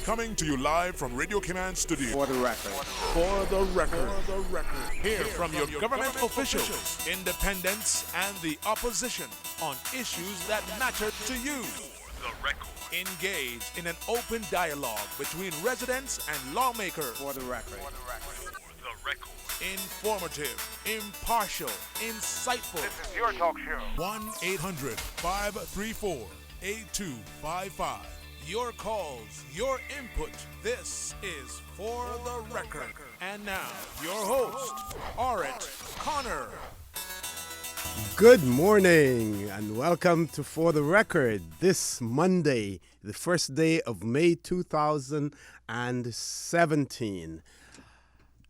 Coming to you live from Radio Cayman Studio. For the record. For the record. Hear from your government officials, independents, and the opposition on issues that matter to you. The record. Engage in an open dialogue between residents and lawmakers. For the record. The record. Informative, impartial, insightful. This is your talk show. 1-800-534-8255. Your calls, your input. This is For the Record. And now, your host, Orit Connor. Good morning and welcome to For the Record this Monday, the first day of May 2017.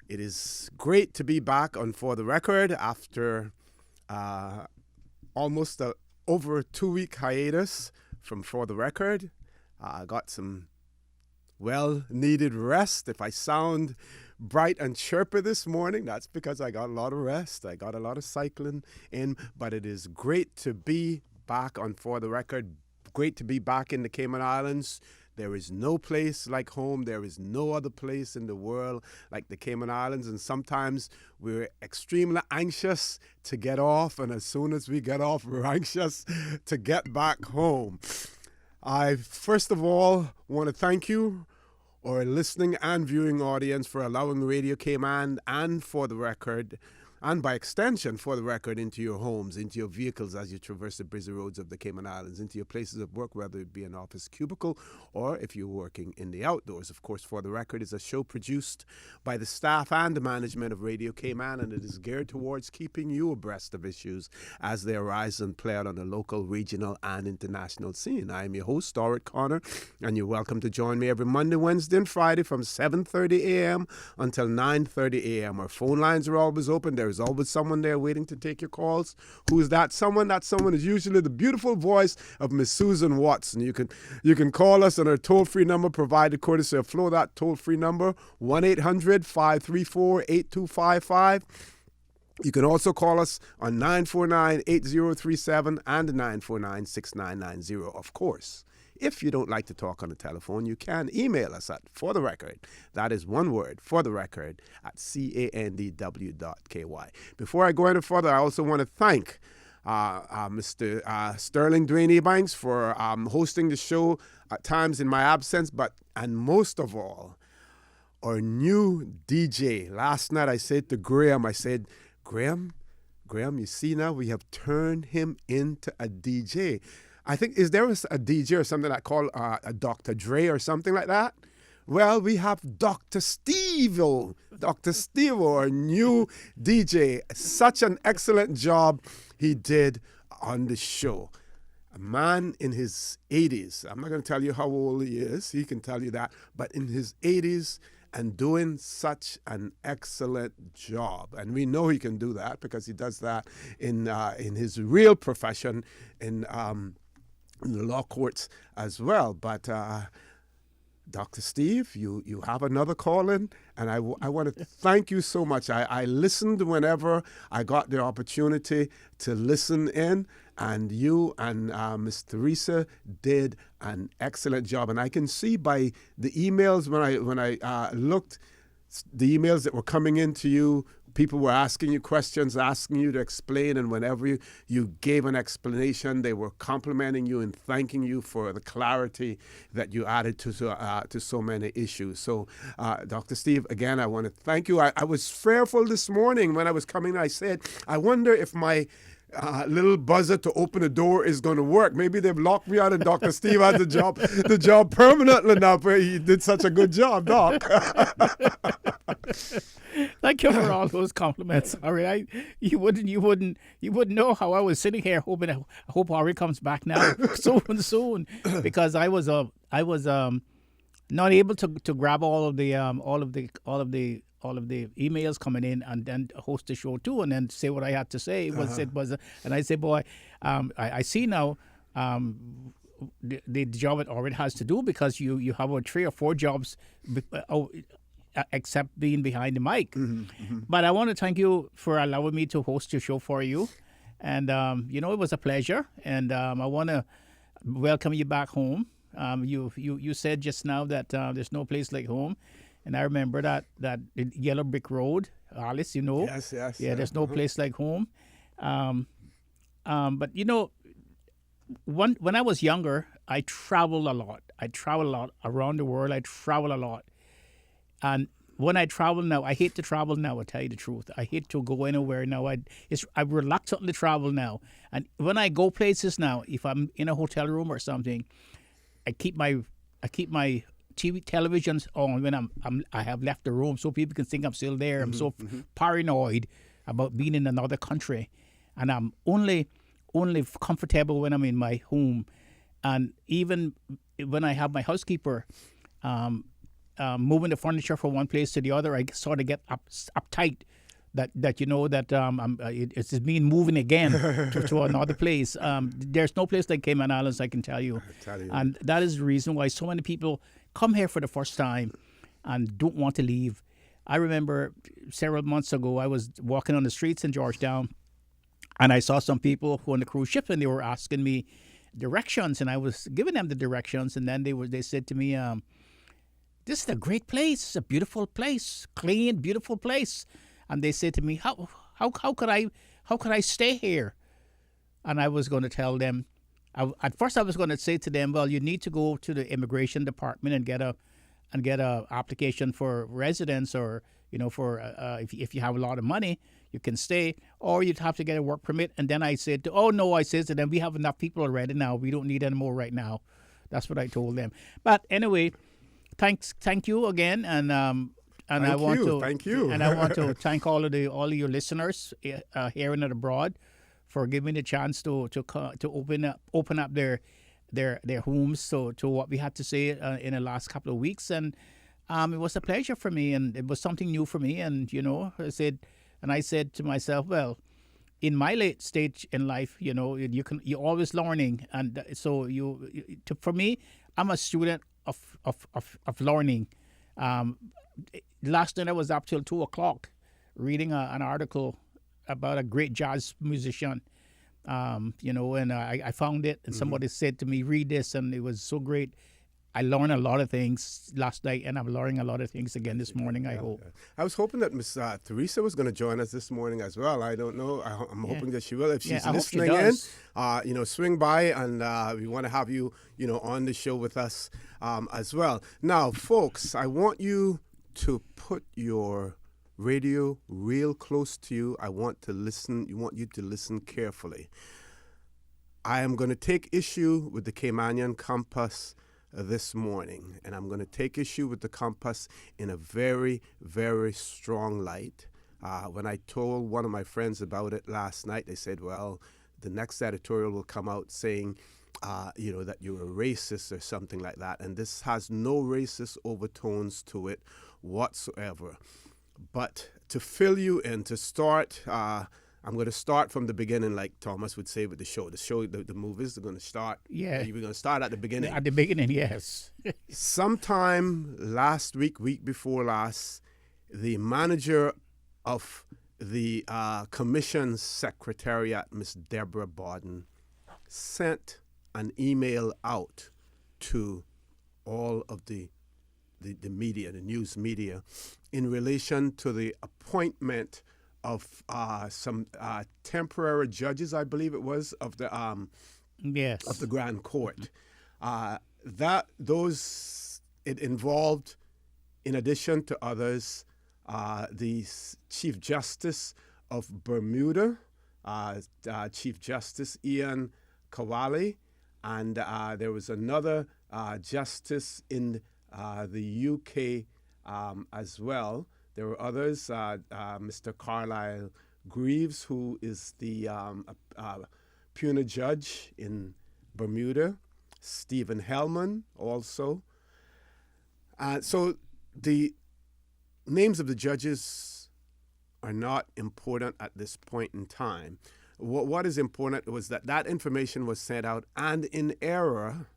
It is great to be back on For the Record after almost over a 2-week hiatus from For the Record. I got some well-needed rest. If I sound bright and chirpy this morning, that's because I got a lot of rest. I got a lot of cycling in, but it is great to be back on For the Record. Great to be back in the Cayman Islands. There is no place like home. There is no other place in the world like the Cayman Islands. And sometimes we're extremely anxious to get off. And as soon as we get off, we're anxious to get back home. I, first of all, want to thank you, our listening and viewing audience, for allowing Radio Cayman and For the Record, and by extension, For the Record, into your homes, into your vehicles as you traverse the busy roads of the Cayman Islands, into your places of work, whether it be an office cubicle or if you're working in the outdoors. Of course, For the Record is a show produced by the staff and the management of Radio Cayman, and it is geared towards keeping you abreast of issues as they arise and play out on the local, regional, and international scene. I am your host, Orit Connor, and you're welcome to join me every Monday, Wednesday, and Friday from 7:30 a.m. until 9:30 a.m. Our phone lines are always open. There's always someone there waiting to take your calls. Who's that someone? That someone is usually the beautiful voice of Miss Susan Watson. You can call us on our toll-free number provided courtesy of Flo. That toll-free number, 1-800-534-8255. You can also call us on 949-8037 and 949-6990, of course. If you don't like to talk on the telephone, you can email us at For the Record. That is one word, For the Record, at candw.ky. Before I go any further, I also want to thank Mr. Sterling Dwayne Banks for hosting the show at times in my absence, and most of all, our new DJ. Last night I said to Graham, Graham, you see now we have turned him into a DJ. I think, is there a DJ or something like called a Dr. Dre or something like that? Well, we have Dr. Steve-O, our new DJ. Such an excellent job he did on the show. A man in his 80s. I'm not going to tell you how old he is. He can tell you that. But in his 80s and doing such an excellent job. And we know he can do that because he does that in his real profession in the law courts as well. But Dr. Steve, you have another call-in, and I want to thank you so much. I listened whenever I got the opportunity to listen in, and you and Miss Teresa did an excellent job. And I can see by the emails when I looked, the emails that were coming into you, people were asking you questions, asking you to explain, and whenever you gave an explanation, they were complimenting you and thanking you for the clarity that you added to so many issues. So, Dr. Steve, again, I want to thank you. I was fearful this morning when I was coming. I said, I wonder if my little buzzer to open the door is going to work. Maybe they've locked me out and Dr. Steve has the job permanently now, but he did such a good job, Doc. Thank you for all those compliments. All right, you wouldn't know how I was sitting here hoping. I hope Ari comes back now soon, because I was not able to grab all of the emails coming in and then host the show too, and then say what I had to say. And I say, boy, I see now. The job it already has to do, because you have 3 or 4 jobs except being behind the mic. Mm-hmm, mm-hmm. But I want to thank you for allowing me to host your show for you. And, it was a pleasure. And I want to welcome you back home. You said just now that there's no place like home, and I remember that yellow brick road, Alice. You know. Yes, yes. Yeah, there's no place like home. But when I was younger, I traveled a lot. I traveled a lot around the world. I traveled a lot, and when I travel now, I hate to travel now. I tell you the truth, I hate to go anywhere now. I'm reluctant to travel now. And when I go places now, if I'm in a hotel room or something, I keep my televisions on when I have left the room, so people can think I'm still there. I'm so paranoid about being in another country, and I'm only comfortable when I'm in my home. And even when I have my housekeeper moving the furniture from one place to the other, I sort of get uptight that it's being moving again to another place. There's no place like Cayman Islands, I can tell you. And that is the reason why so many people come here for the first time and don't want to leave. I remember several months ago, I was walking on the streets in Georgetown, and I saw some people on the cruise ship, and they were asking me directions, and I was giving them the directions, and then they said to me, "This is a great place. It's a beautiful place, clean, beautiful place." And they said to me, "How could I stay here?" And I was going to tell them, at first I was going to say to them, "Well, you need to go to the immigration department and get a application for residence, or for if you have a lot of money, you can stay, or you'd have to get a work permit." And then I said, "Oh no," I said to them, "we have enough people already now. We don't need any more right now." That's what I told them. But anyway, thank you again, and Thank you. And I want to thank all of your listeners here and abroad for giving me the chance to open up their homes to what we had to say in the last couple of weeks. And it was a pleasure for me, and it was something new for me. And I said to myself, well, in my late stage in life, you're always learning, and so for me, I'm a student of learning. Last night I was up till 2:00 reading an article about a great jazz musician. And I found it, and somebody said to me, "Read this," and it was so great. I learned a lot of things last night, and I'm learning a lot of things again this morning, I hope. I was hoping that Miss Teresa was going to join us this morning as well. I don't know. I'm hoping that she will. If she's listening in, swing by, and we want to have you, on the show with us as well. Now, folks, I want you to put your radio real close to you. I want you to listen carefully. I am going to take issue with the Caymanian compass this morning, and I'm going to take issue with the compass in a very, very strong light. When I told one of my friends about it last night, they said, well, the next editorial will come out saying, that you're a racist or something like that. And this has no racist overtones to it whatsoever. But to fill you in, to start, I'm going to start from the beginning, like Thomas would say with the show. The movies are going to start. Yeah. We're going to start at the beginning. At the beginning, yes. Sometime last week before last, the manager of the commission's secretariat, Miss Deborah Borden, sent an email out to all of the media, the news media, in relation to the appointment of some temporary judges, I believe it was, of the of the Grand Court. It involved, in addition to others, the Chief Justice of Bermuda, Chief Justice Ian Kawali, and there was another justice in the UK as well. There were others, Mr. Carlisle Greaves, who is the puna judge in Bermuda, Stephen Hellman also. So the names of the judges are not important at this point in time. What is important was that information was sent out, and in error,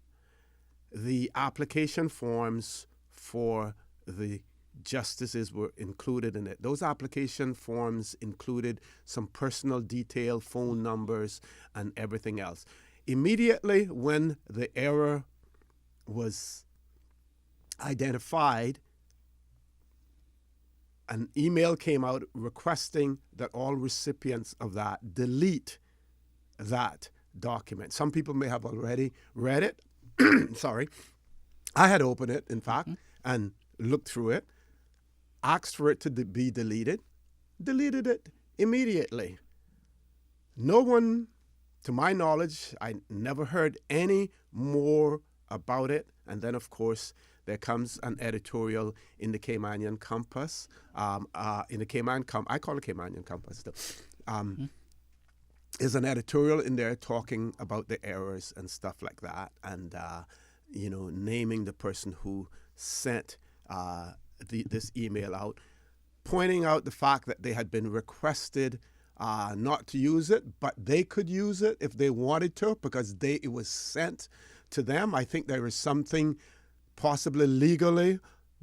the application forms for the justices were included in it. Those application forms included some personal detail, phone numbers, and everything else. Immediately when the error was identified, an email came out requesting that all recipients of that delete that document. Some people may have already read it. Sorry. I had opened it, in fact, and looked through it, asked for it to be deleted, deleted it immediately. No one, to my knowledge, I never heard any more about it. And then, of course, there comes an editorial in the Caymanian Compass, in the I call it Caymanian Compass still. There's an editorial in there talking about the errors and stuff like that, and naming the person who sent this email out, pointing out the fact that they had been requested not to use it, but they could use it if they wanted to because it was sent to them. I think there is something possibly legally,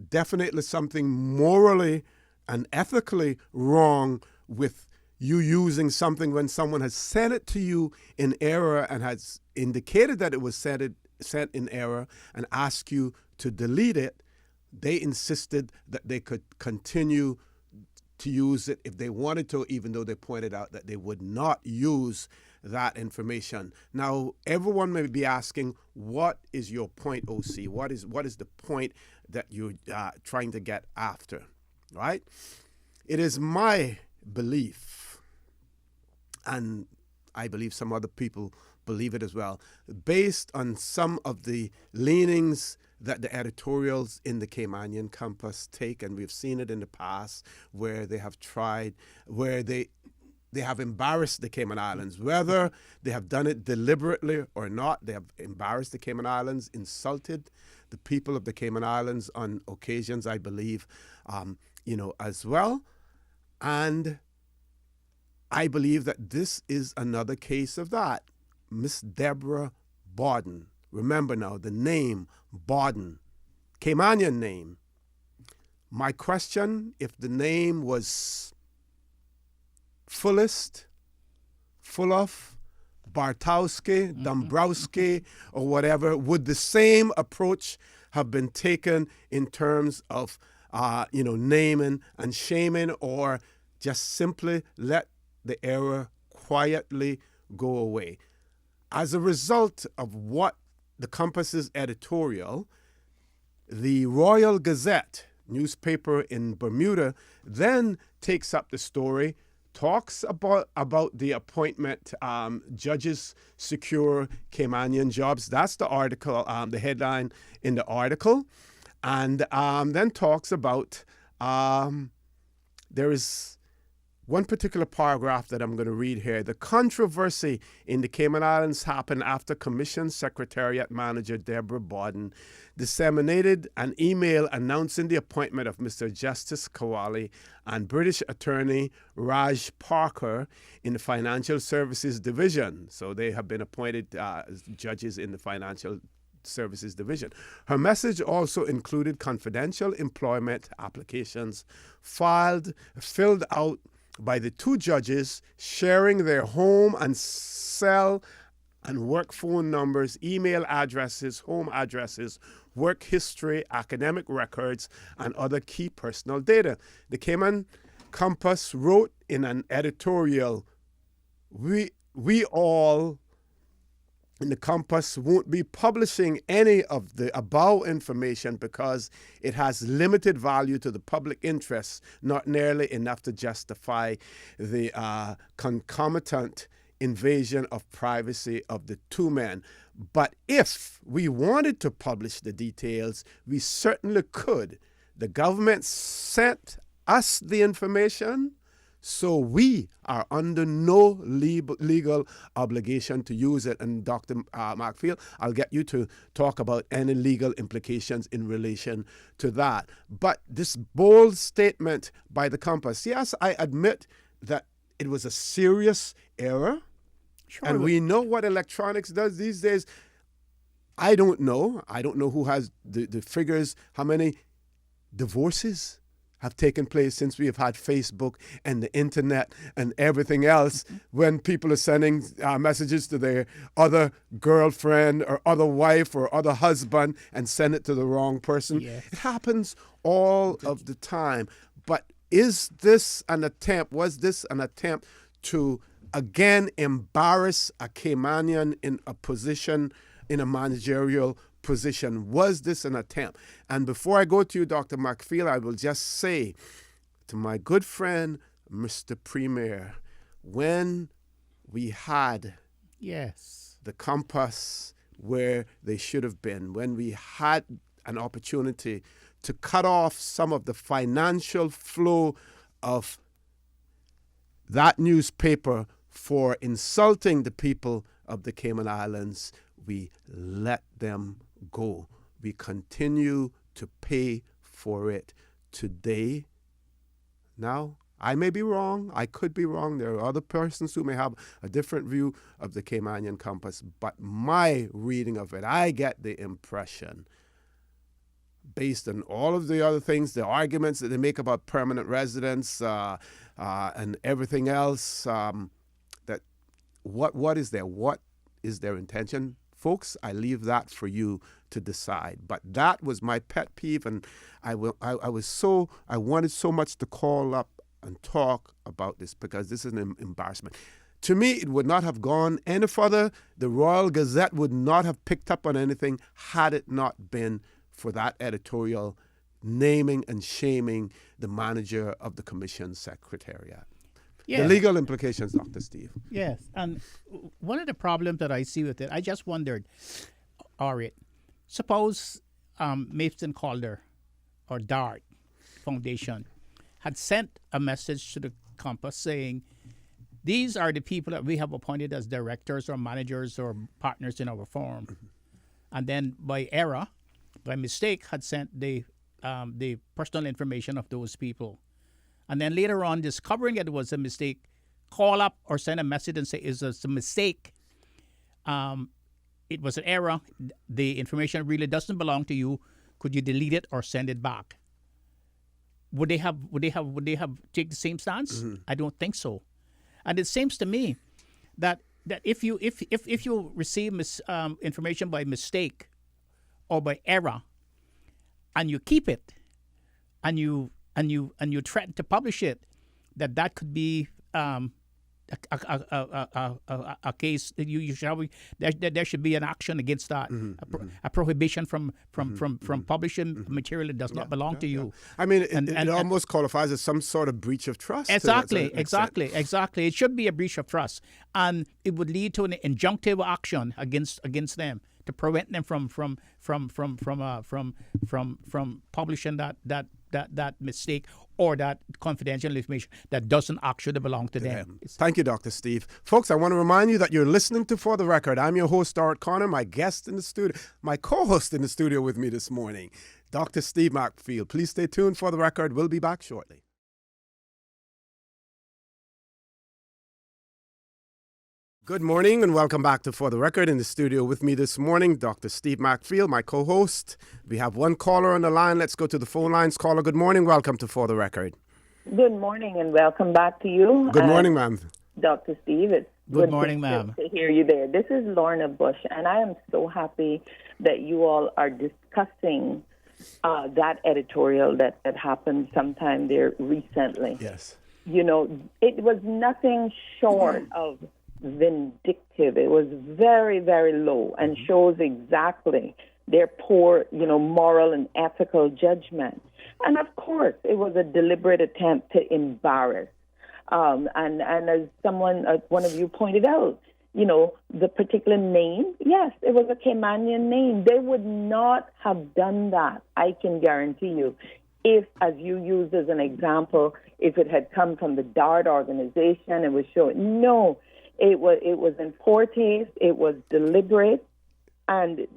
definitely something morally and ethically wrong with you using something when someone has sent it to you in error and has indicated that it was sent in error and asked you to delete it. They insisted that they could continue to use it if they wanted to, even though they pointed out that they would not use that information. Now, everyone may be asking, what is your point, OC? What is the point that you're trying to get after, right? It is my belief, and I believe some other people believe it as well, based on some of the leanings that the editorials in the Caymanian Compass take, and we've seen it in the past where they have tried, where they have embarrassed the Cayman Islands, whether they have done it deliberately or not. They have embarrassed the Cayman Islands, insulted the people of the Cayman Islands on occasions, I believe, as well. And I believe that this is another case of that. Miss Deborah Borden. Remember now, the name Borden, Caymanian name. My question, if the name was Fullest, Fuloff, Bartowski, Dombrowski, or whatever, would the same approach have been taken in terms of, naming and shaming, or just simply let the error quietly go away? As a result of what the Compass's editorial, the Royal Gazette newspaper in Bermuda then takes up the story, talks about the appointment, judges secure Caymanian jobs. That's the article, the headline in the article. And then talks about, there is one particular paragraph that I'm going to read here. The controversy in the Cayman Islands happened after Commission Secretariat Manager Deborah Borden disseminated an email announcing the appointment of Mr. Justice Kawali and British Attorney Raj Parker in the Financial Services Division. So they have been appointed as judges in the Financial Services Division. Her message also included confidential employment applications filled out by the two judges, sharing their home and cell and work phone numbers, email addresses, home addresses, work history, academic records, and other key personal data. The Cayman Compass wrote in an editorial, we all in the Compass won't be publishing any of the above information because it has limited value to the public interest, not nearly enough to justify the concomitant invasion of privacy of the two men. But if we wanted to publish the details, we certainly could. The government sent us the information, so we are under no legal obligation to use it. And Dr. Markfield, I'll get you to talk about any legal implications in relation to that. But this bold statement by the Compass, yes, I admit that it was a serious error. Sure. And we know what electronics does these days. I don't know who has the figures, how many divorces have taken place since we have had Facebook and the internet and everything else, when people are sending messages to their other girlfriend or other wife or other husband and send it to the wrong person. Yes. It happens all of the time. But was this an attempt to again embarrass a Caymanian in a position, in a managerial position? Was this an attempt? And before I go to you, Dr. McField, I will just say to my good friend, Mr. Premier, when we had Yes. the compass where they should have been, when we had an opportunity to cut off some of the financial flow of that newspaper for insulting the people of the Cayman Islands, we let them go. We continue to pay for it today. Now, I may be wrong. I could be wrong. There are other persons who may have a different view of the Caymanian compass. But my reading of it, I get the impression, based on all of the other things, the arguments that they make about permanent residence and everything else, that what is their intention? Folks, I leave that for you to decide. But that was my pet peeve, and I wanted so much to call up and talk about this, because this is an embarrassment. To me, it would not have gone any further. The Royal Gazette would not have picked up on anything had it not been for that editorial naming and shaming the manager of the Commission Secretariat. Yeah. The legal implications, Dr. Steve. Yes, and one of the problems that I see with it, I just wondered, Ari, suppose Mason Calder or DART Foundation had sent a message to the Compass saying, these are the people that we have appointed as directors or managers or partners in our firm. Mm-hmm. And then by error, by mistake, had sent the personal information of those people. And then later on, discovering it was a mistake, call up or send a message and say, it's a mistake. It was an error. The information really doesn't belong to you. Could you delete it or send it back? Would they have take the same stance? Mm-hmm. I don't think so. And it seems to me that if you receive information by mistake or by error, and you keep it, and you threaten to publish it, that could be a case that you should have. There should be an action against that, a prohibition from publishing material that does not belong to you. I mean, it almost qualifies as some sort of breach of trust. Exactly. It should be a breach of trust, and it would lead to an injunctive action against them to prevent them from publishing that mistake or that confidential information that doesn't actually belong to them. Thank you, Dr. Steve. Folks, I want to remind you that you're listening to For the Record. I'm your host, Art Connor, my guest in the studio, my co-host in the studio with me this morning, Dr. Steve McField. Please stay tuned for The Record. We'll be back shortly. Good morning and welcome back to For the Record. In the studio with me this morning, Dr. Steve McField, my co-host. We have one caller on the line. Let's go to the phone lines. Caller, good morning. Welcome to For the Record. Good morning and welcome back to you. Good morning, ma'am. Dr. Steve, it's good morning, ma'am. To hear you there. This is Lorna Bush, and I am so happy that you all are discussing that editorial that happened sometime there recently. Yes. You know, it was nothing short of vindictive. It was very, very low and shows exactly their poor, moral and ethical judgment. And of course, it was a deliberate attempt to embarrass. And as one of you pointed out, the particular name, yes, it was a Caymanian name. They would not have done that, I can guarantee you, if, as you used as an example, if it had come from the DART organization and was showing. No, it was in poor taste, it was deliberate, and,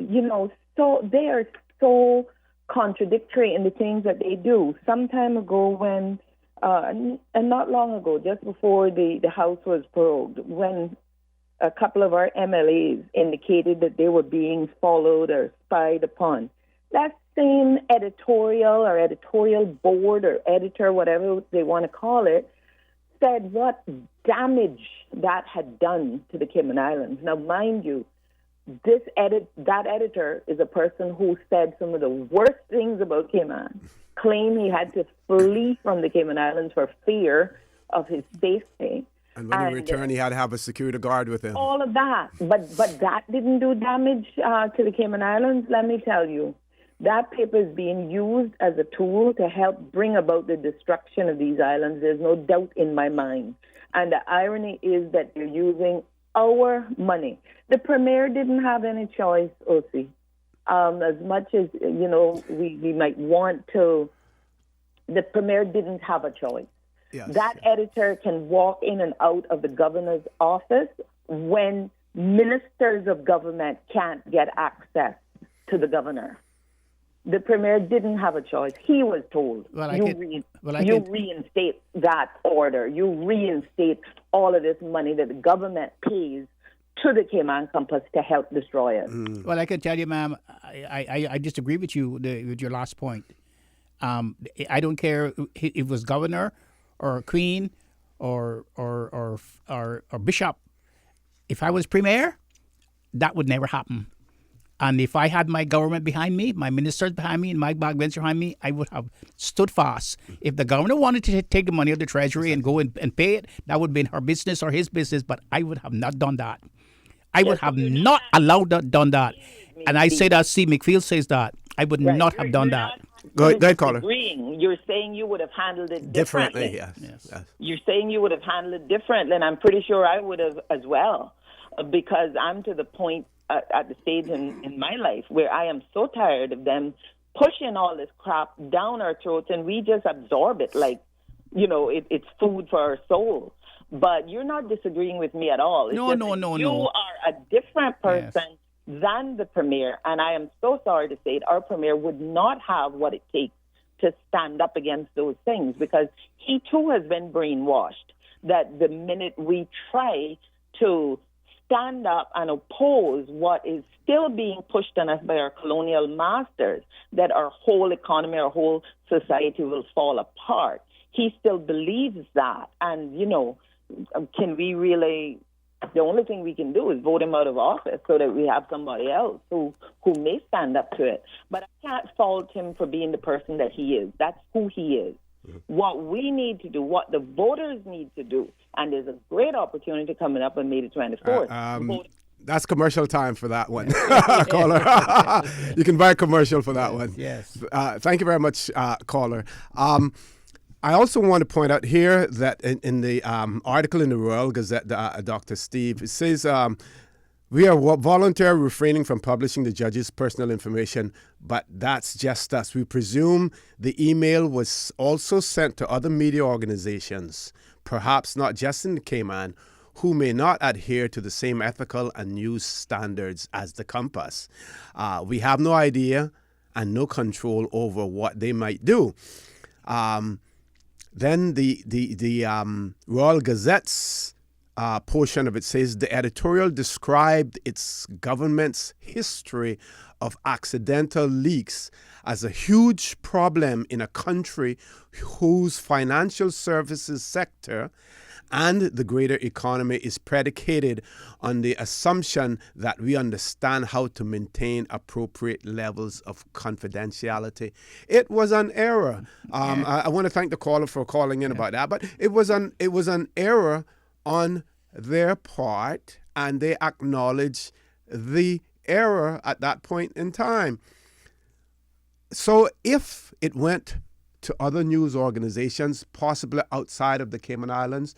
so they are so contradictory in the things that they do. Some time ago when, and not long ago, just before the House was prorogued, when a couple of our MLAs indicated that they were being followed or spied upon, that same editorial board or editor, whatever they want to call it, said what damage that had done to the Cayman Islands. Now, mind you, that editor is a person who said some of the worst things about Cayman, claimed he had to flee from the Cayman Islands for fear of his safety. And when he returned, he had to have a security guard with him. All of that. But that didn't do damage to the Cayman Islands, let me tell you. That paper is being used as a tool to help bring about the destruction of these islands. There's no doubt in my mind. And the irony is that they're using our money. The Premier didn't have any choice, Osi. As much as, we might want to, the Premier didn't have a choice. Yes. That editor can walk in and out of the governor's office when ministers of government can't get access to the governor. The Premier didn't have a choice. He was told, reinstate that order. You reinstate all of this money that the government pays to the Cayman Compass to help destroy it. Well, I can tell you, ma'am, I disagree with you with your last point. I don't care if it was governor or queen or bishop. If I was premier, that would never happen. And if I had my government behind me, my ministers behind me, and my backbench behind me, I would have stood fast. If the governor wanted to take the money of the treasury and go and pay it, that would have been her business or his business, but I would have not done that. I would have not allowed that, done that. And I say that, Steve McField says that. I would not have done that. Go ahead, caller. You're saying you would have handled it differently. Yes. You're saying you would have handled it differently, and I'm pretty sure I would have as well, because I'm to the point at the stage in my life where I am so tired of them pushing all this crap down our throats, and we just absorb it like, it's food for our soul. But you're not disagreeing with me at all. No. You are a different person than the Premier, and I am so sorry to say it, our Premier would not have what it takes to stand up against those things, because he too has been brainwashed that the minute we try to stand up and oppose what is still being pushed on us by our colonial masters, that our whole economy, our whole society will fall apart. He still believes that. And, can we really, the only thing we can do is vote him out of office so that we have somebody else who may stand up to it. But I can't fault him for being the person that he is. That's who he is. What we need to do, what the voters need to do, and there's a great opportunity coming up on May the 24th. That's commercial time for that one, caller. You can buy a commercial for that one. Yes. Thank you very much, caller. I also want to point out here that in the article in the Royal Gazette, Dr. Steve, it says, we are voluntarily refraining from publishing the judge's personal information, but that's just us. We presume the email was also sent to other media organizations, perhaps not just in the Cayman, who may not adhere to the same ethical and news standards as the Compass. We have no idea and no control over what they might do. Then the Royal Gazette's portion of it says the editorial described its government's history of accidental leaks as a huge problem in a country whose financial services sector and the greater economy is predicated on the assumption that we understand how to maintain appropriate levels of confidentiality. It was an error. I want to thank the caller for calling in about that, but it was an error on their part, and they acknowledge the error at that point in time. So if it went to other news organizations, possibly outside of the Cayman Islands,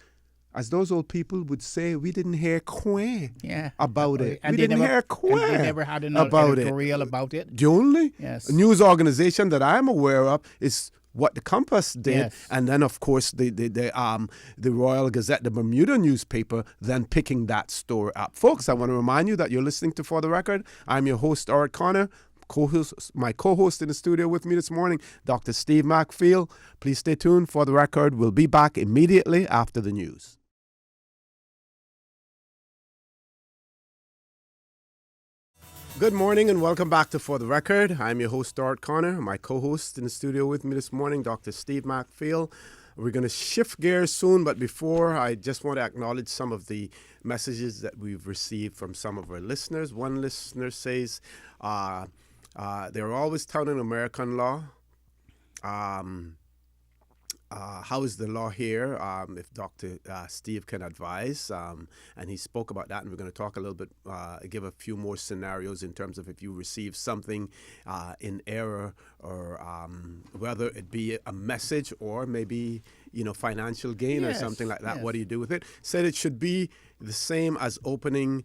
as those old people would say, we didn't hear quack about it. And we didn't hear quack they never had an about editorial about it. The only news organization that I'm aware of is what the Compass did, and then of course the Royal Gazette, the Bermuda newspaper, then picking that story up. Folks, I want to remind you that you're listening to For the Record. I'm your host, Art Connor. My co-host in the studio with me this morning, Dr. Steve McField. Please stay tuned. For the Record, we'll be back immediately after the news. Good morning and welcome back to For the Record. I'm your host, Stuart Connor. My co-host in the studio with me this morning, Dr. Steve MacPhail. We're going to shift gears soon, but before, I just want to acknowledge some of the messages that we've received from some of our listeners. One listener says they're always touting American law. How is the law here? If Dr. Steve can advise, and he spoke about that, and we're going to talk a little bit, give a few more scenarios in terms of if you receive something in error, or whether it be a message or maybe financial gain or something like that. Yes. What do you do with it? Said it should be the same as opening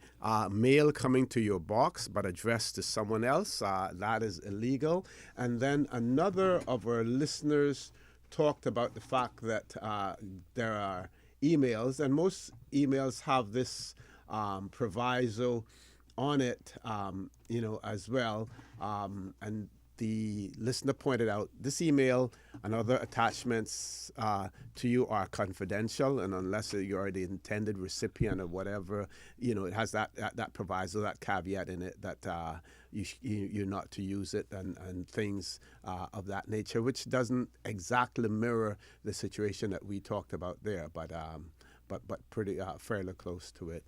mail coming to your box, but addressed to someone else. That is illegal. And then another of our listeners talked about the fact that there are emails, and most emails have this proviso on it, as well. And the listener pointed out this email and other attachments to you are confidential, and unless you're the intended recipient or whatever, it has that proviso, that caveat in it that you're not to use it, and things of that nature, which doesn't exactly mirror the situation that we talked about there, but pretty fairly close to it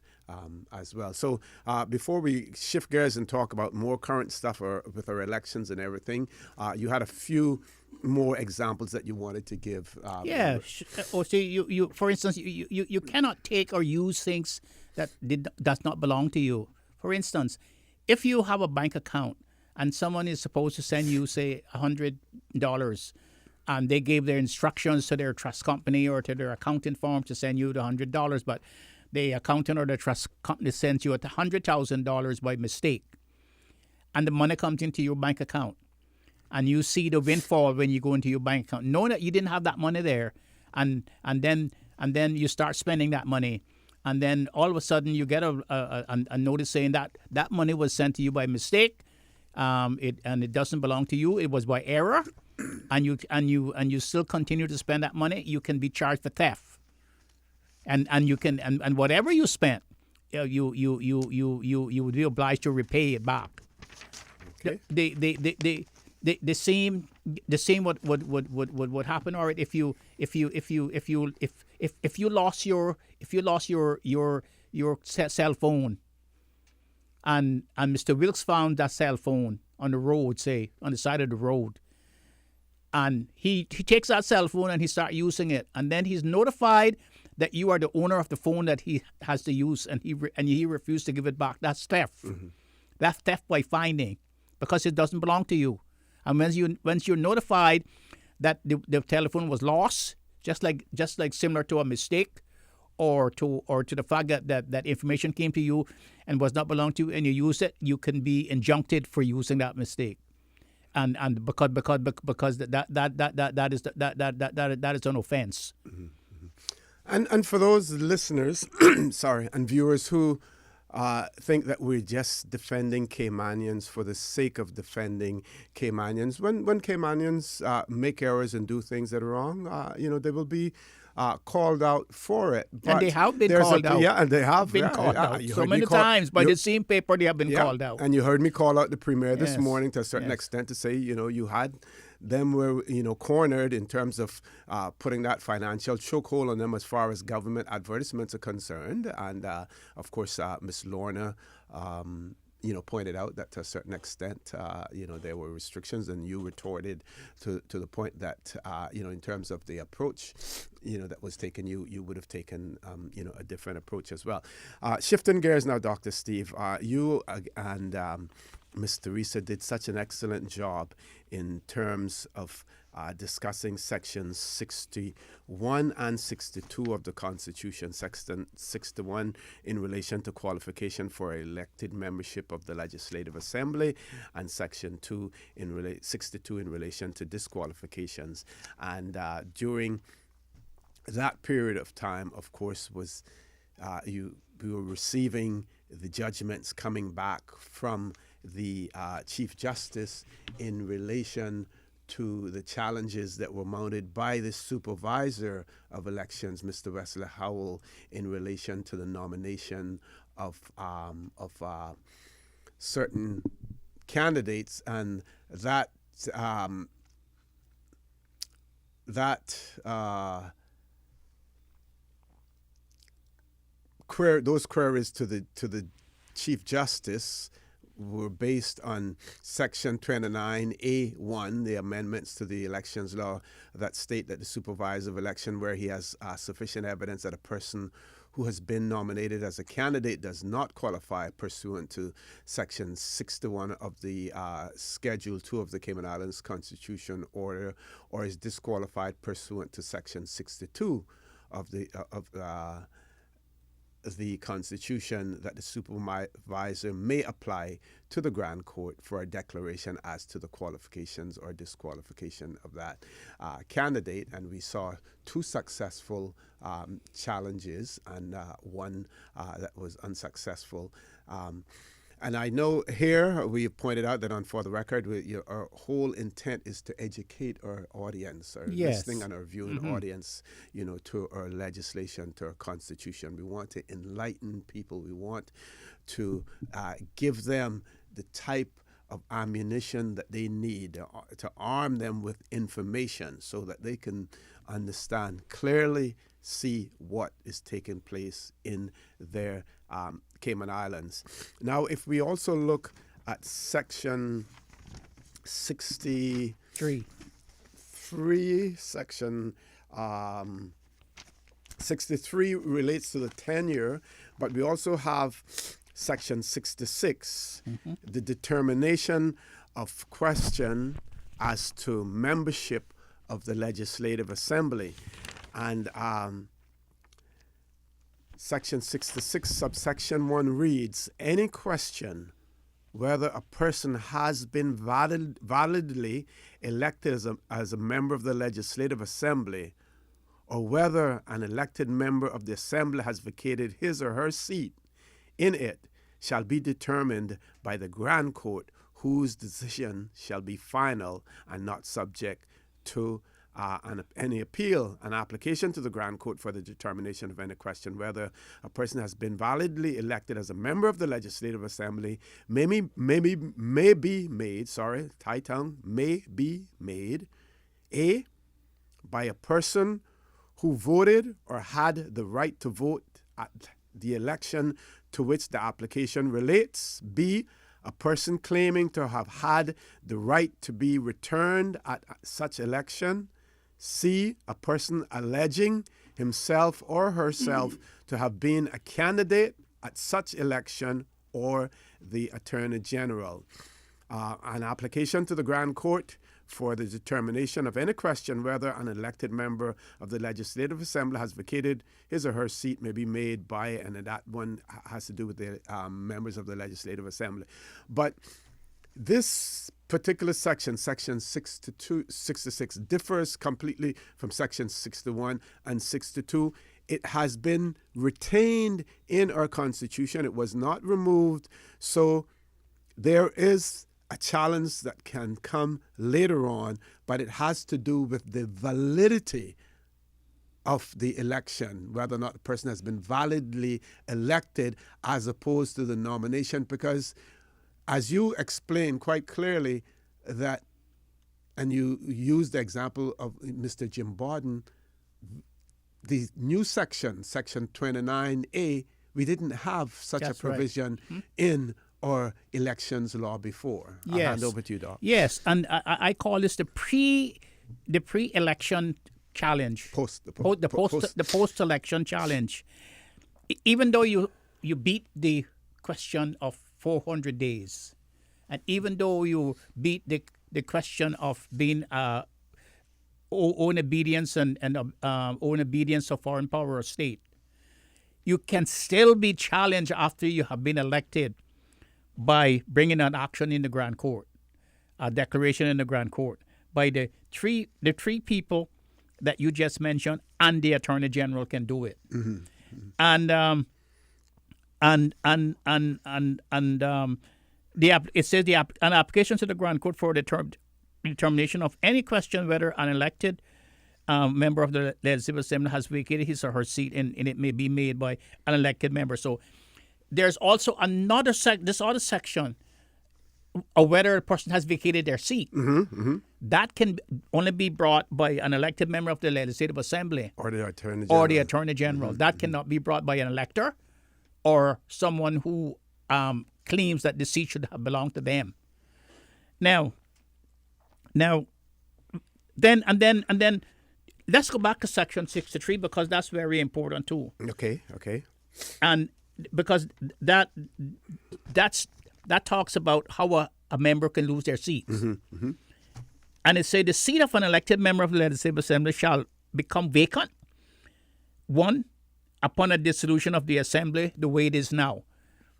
as well. So before we shift gears and talk about more current stuff with our elections and everything, you had a few more examples that you wanted to give. So you for instance, you cannot take or use things that does not belong to you. For instance, if you have a bank account and someone is supposed to send you, say, $100, and they gave their instructions to their trust company or to their accounting firm to send you the $100, but the accountant or the trust company sends you $100,000 by mistake, and the money comes into your bank account, and you see the windfall when you go into your bank account, know that you didn't have that money there, and then you start spending that money. And then all of a sudden you get a notice saying that money was sent to you by mistake, it doesn't belong to you. It was by error, and you still continue to spend that money. You can be charged for theft, and you can and whatever you spent, you would be obliged to repay it back. Okay. The same would happen. Or if you lost your cell phone, and Mr. Wilkes found that cell phone on the road, say on the side of the road, and he takes that cell phone and he starts using it, and then he's notified that you are the owner of the phone that he has to use, and he refused to give it back. That's theft. Mm-hmm. That's theft by finding, because it doesn't belong to you. And once you're notified that the telephone was lost, just like similar to a mistake, or to the fact that information came to you and was not belong to you, and you use it, you can be injuncted for using that mistake, and because that is an offense. Mm-hmm. And for those listeners, and viewers who think that we're just defending Caymanians for the sake of defending Caymanians, when Caymanians make errors and do things that are wrong, they will be called out for it. But and they have been called out. Yeah, and they have been called out so many times by the same paper. They have been called out. And you heard me call out the premier this morning to a certain extent to say, you had them were, cornered in terms of putting that financial chokehold on them as far as government advertisements are concerned. And of course, Ms. Lorna, pointed out that to a certain extent, there were restrictions, and you retorted to the point that, in terms of the approach, that was taken, you would have taken, a different approach as well. Shifting gears now, Dr. Steve, you and Ms. Teresa did such an excellent job in terms of discussing sections 61 and 62 of the Constitution. Section 61 in relation to qualification for elected membership of the Legislative Assembly, and Section 62 in relation to disqualifications. And during that period of time, of course, was we were receiving the judgments coming back from the Chief Justice in relation to the challenges that were mounted by the supervisor of elections, Mr. Wesley Howell, in relation to the nomination of certain candidates, and that those queries to the Chief Justice were based on Section 29A1, the amendments to the elections law that state that the supervisor of election, where he has sufficient evidence that a person who has been nominated as a candidate does not qualify pursuant to Section 61 of the Schedule 2 of the Cayman Islands Constitution or is disqualified pursuant to Section 62 of the Constitution, that the supervisor may apply to the Grand Court for a declaration as to the qualifications or disqualification of that candidate. And we saw two successful challenges and one that was unsuccessful. And I know here we have pointed out that for the record, our whole intent is to educate our audience, our listening and our viewing audience, to our legislation, to our constitution. We want to enlighten people. We want to give them the type of ammunition that they need to arm them with information so that they can understand clearly, see what is taking place in their Cayman Islands. Now, if we also look at Section 63, Section 63 relates to the tenure, but we also have Section 66, the determination of question as to membership of the Legislative Assembly. And Section 66, subsection 1 reads, any question whether a person has been validly elected as a member of the Legislative Assembly, or whether an elected member of the Assembly has vacated his or her seat in it, shall be determined by the Grand Court, whose decision shall be final and not subject to any appeal. An application to the Grand Court for the determination of any question whether a person has been validly elected as a member of the Legislative Assembly may be made, tie tongue, may be made, A, by a person who voted or had the right to vote at the election to which the application relates, B, a person claiming to have had the right to be returned at such election, C, a person alleging himself or herself to have been a candidate at such election, or the Attorney General. An application to the Grand Court for the determination of any question whether an elected member of the Legislative Assembly has vacated his or her seat may be made by, and that one has to do with the members of the Legislative Assembly. But this particular section, Section 66, differs completely from Section 61 and 62. It has been retained in our Constitution. It was not removed. So there is a challenge that can come later on, but it has to do with the validity of the election, whether or not the person has been validly elected as opposed to the nomination, because as you explained quite clearly that, and you used the example of Mr. Jim Borden, the new section 29A, we didn't have such a provision in our elections law before. I'll hand over to you, Doc. Yes, and I call this the pre-election challenge. The post-election challenge. Even though you beat the question of 400 days, and even though you beat the question of being own obedience and own obedience of foreign power or state, you can still be challenged after you have been elected by bringing an action in the Grand Court, a declaration in the Grand Court, by the three people that you just mentioned, and the Attorney General can do it. And it says an application to the Grand Court for determination of any question whether an elected member of the Legislative Assembly has vacated his or her seat, and it may be made by an elected member. So there's also this other section or whether a person has vacated their seat. That can only be brought by an elected member of the Legislative Assembly Or the Attorney General. or the Attorney General. That cannot be brought by an elector or someone who claims that the seat should have belonged to them. Now, then let's go back to Section 63 because that's very important too. Okay. And because that talks about how a member can lose their seats. And it says the seat of an elected member of the Legislative Assembly shall become vacant, one, upon a dissolution of the Assembly the way it is now.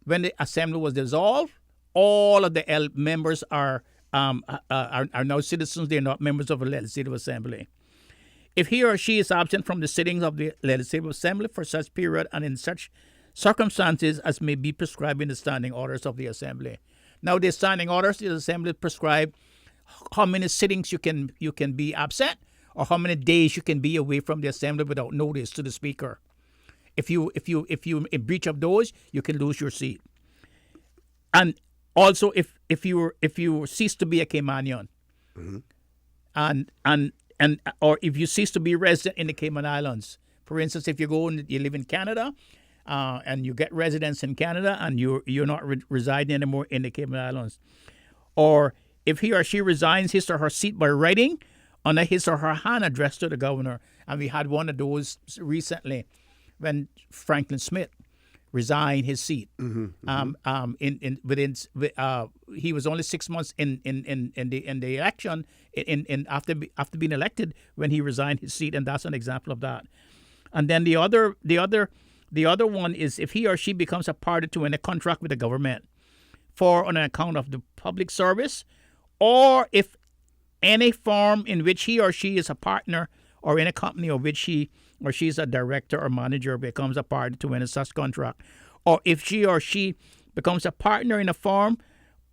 When the Assembly was dissolved, all of the members are now citizens. They are not members of the Legislative Assembly. If he or she is absent from the sittings of the Legislative Assembly for such period and in such circumstances as may be prescribed in the standing orders of the Assembly. Now, the standing orders of the Assembly prescribe how many sittings you can be absent or how many days you can be away from the Assembly without notice to the Speaker. If you in breach of those, you can lose your seat. And also, if you cease to be a Caymanian, and or if you cease to be resident in the Cayman Islands, for instance, if you go and you live in Canada, and you get residence in Canada, and you're not residing anymore in the Cayman Islands, or if he or she resigns his or her seat by writing on his or her hand addressed to the governor, and we had one of those recently when Franklin Smith resigned his seat. He was only 6 months in the election after being elected when he resigned his seat, and that's an example of that. And then the other one is if he or she becomes a party to any contract with the government for on account of the public service, or if any firm in which he or she is a partner or in a company of which he or she is a director or manager becomes a party to any such contract, or if she or she becomes a partner in a firm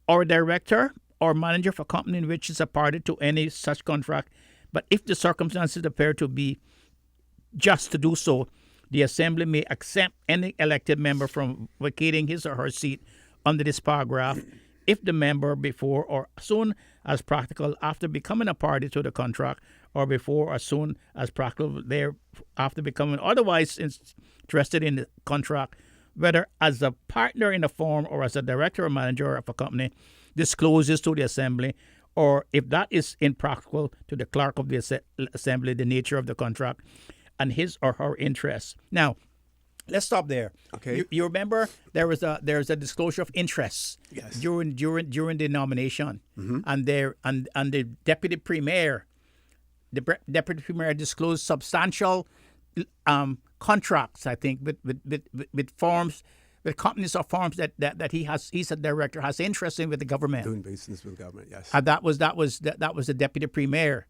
or a director or manager for a company in which is a party to any such contract, but if the circumstances appear to be just to do so, the Assembly may exempt any elected member from vacating his or her seat under this paragraph if the member before or as soon as practical after becoming a party to the contract, or before or as soon as practical there after becoming otherwise interested in the contract, whether as a partner in a firm or as a director or manager of a company, discloses to the Assembly, or if that is impractical, to the clerk of the Assembly, the nature of the contract and his or her interests. Now, let's stop there. Okay. You remember there's a disclosure of interests. Yes. During the nomination, and the deputy premier disclosed substantial contracts, I think, with firms, with companies or firms that he's a director, has interest in with the government. Doing business with government, yes. And that was the deputy premier.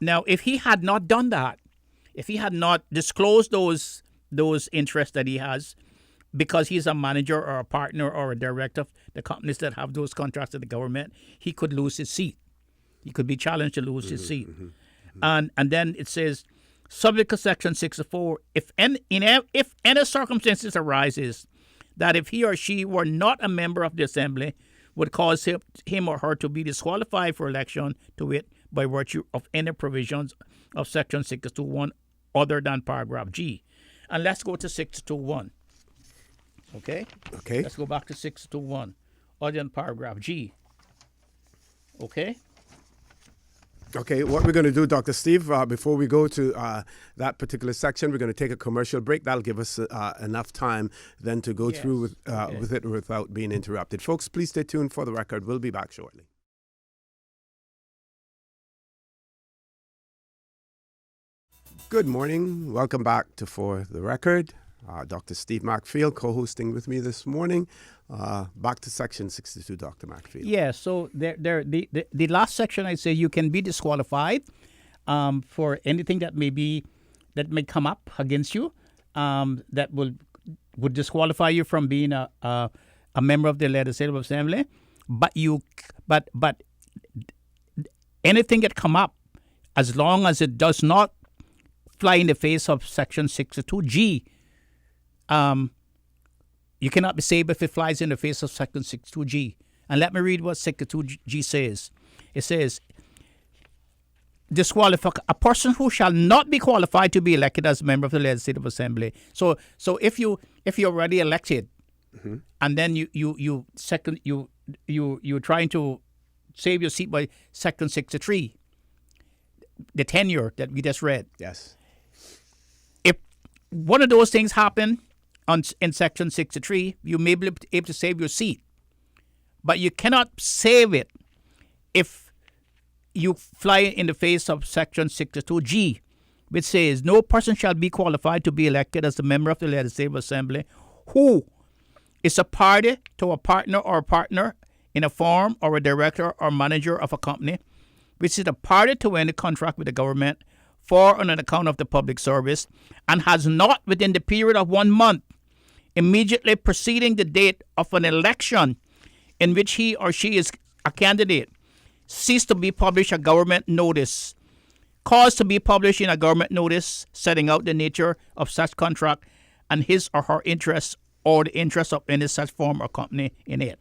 Now, if he had not done that, if he had not disclosed those interests that he has, because he's a manager or a partner or a director of the companies that have those contracts with the government, he could lose his seat. He could be challenged to lose his seat. And then it says, subject to Section 64, if any circumstances arises that if he or she were not a member of the Assembly would cause him or her to be disqualified for election to it by virtue of any provisions of Section 62.1 other than paragraph G. And let's go to 62.1. Okay? Okay. Let's go back to 62.1 other than paragraph G. Okay? Okay, what we're going to do, Dr. Steve, before we go to that particular section, we're going to take a commercial break. That'll give us enough time then to go through with it without being interrupted. Folks, please stay tuned for the record. We'll be back shortly. Good morning. Welcome back to For the Record. Dr. Steve Macfield co-hosting with me this morning. Back to section 62, Dr. Macfield. Yeah, so the last section, I say you can be disqualified for anything that may come up against you that would disqualify you from being a member of the Legislative Assembly. But anything that come up, as long as it does not fly in the face of Section 62G, you cannot be saved if it flies in the face of Section 62G. And let me read what 62G says. It says, a person who shall not be qualified to be elected as a member of the Legislative Assembly. So if you're already elected, and then you're trying to save your seat by Section 63, the tenure that we just read. Yes. If one of those things happen in Section 63, you may be able to save your seat, but you cannot save it if you fly in the face of Section 62G, which says, no person shall be qualified to be elected as a member of the Legislative Assembly who is a party to a partner or a partner in a firm or a director or manager of a company, which is a party to any contract with the government for on account of the public service, and has not within the period of 1 month immediately preceding the date of an election in which he or she is a candidate ceased to be published a government notice, caused to be published in a government notice setting out the nature of such contract and his or her interests or the interests of any such firm or company in it.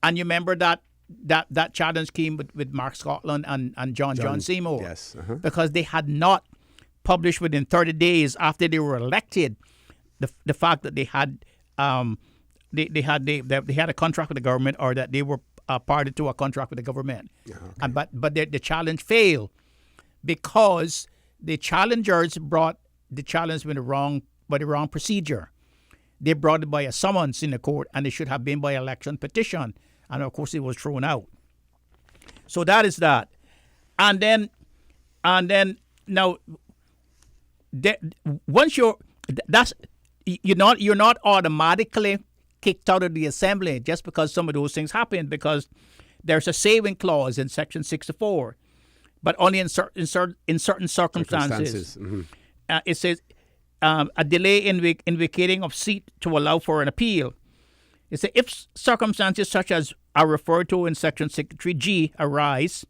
And you remember that challenge came with Mark Scotland and John Seymour. Yes. Because they had not published within 30 days after they were elected the fact that they had they had a contract with the government, or that they were party to a contract with the government. And but the challenge failed because the challengers brought the challenge by the wrong procedure. They brought it by a summons in the court, and it should have been by election petition, and of course it was thrown out. So that is that. And then now once you're not automatically kicked out of the assembly just because some of those things happen, because there's a saving clause in Section 64, but only in certain circumstances. It says a delay in vacating of seat to allow for an appeal. It says if circumstances such as are referred to in Section 63G arise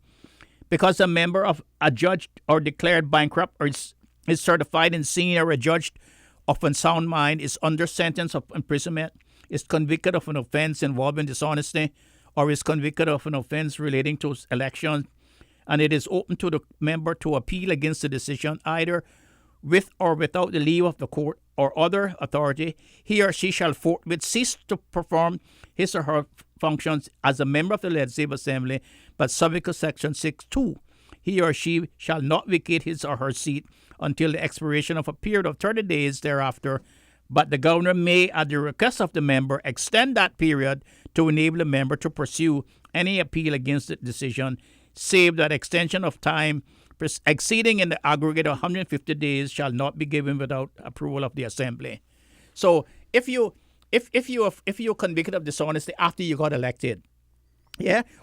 because a member of a judge or declared bankrupt or is certified insane or adjudged of unsound mind, is under sentence of imprisonment, is convicted of an offense involving dishonesty, or is convicted of an offense relating to election, and it is open to the member to appeal against the decision either with or without the leave of the court or other authority, he or she shall forthwith cease to perform his or her functions as a member of the Legislative Assembly, but subject to Section 6.2. He or she shall not vacate his or her seat until the expiration of a period of 30 days thereafter, but the governor may, at the request of the member, extend that period to enable the member to pursue any appeal against the decision, save that extension of time exceeding in the aggregate 150 days shall not be given without approval of the assembly. So if you're convicted of dishonesty after you got elected,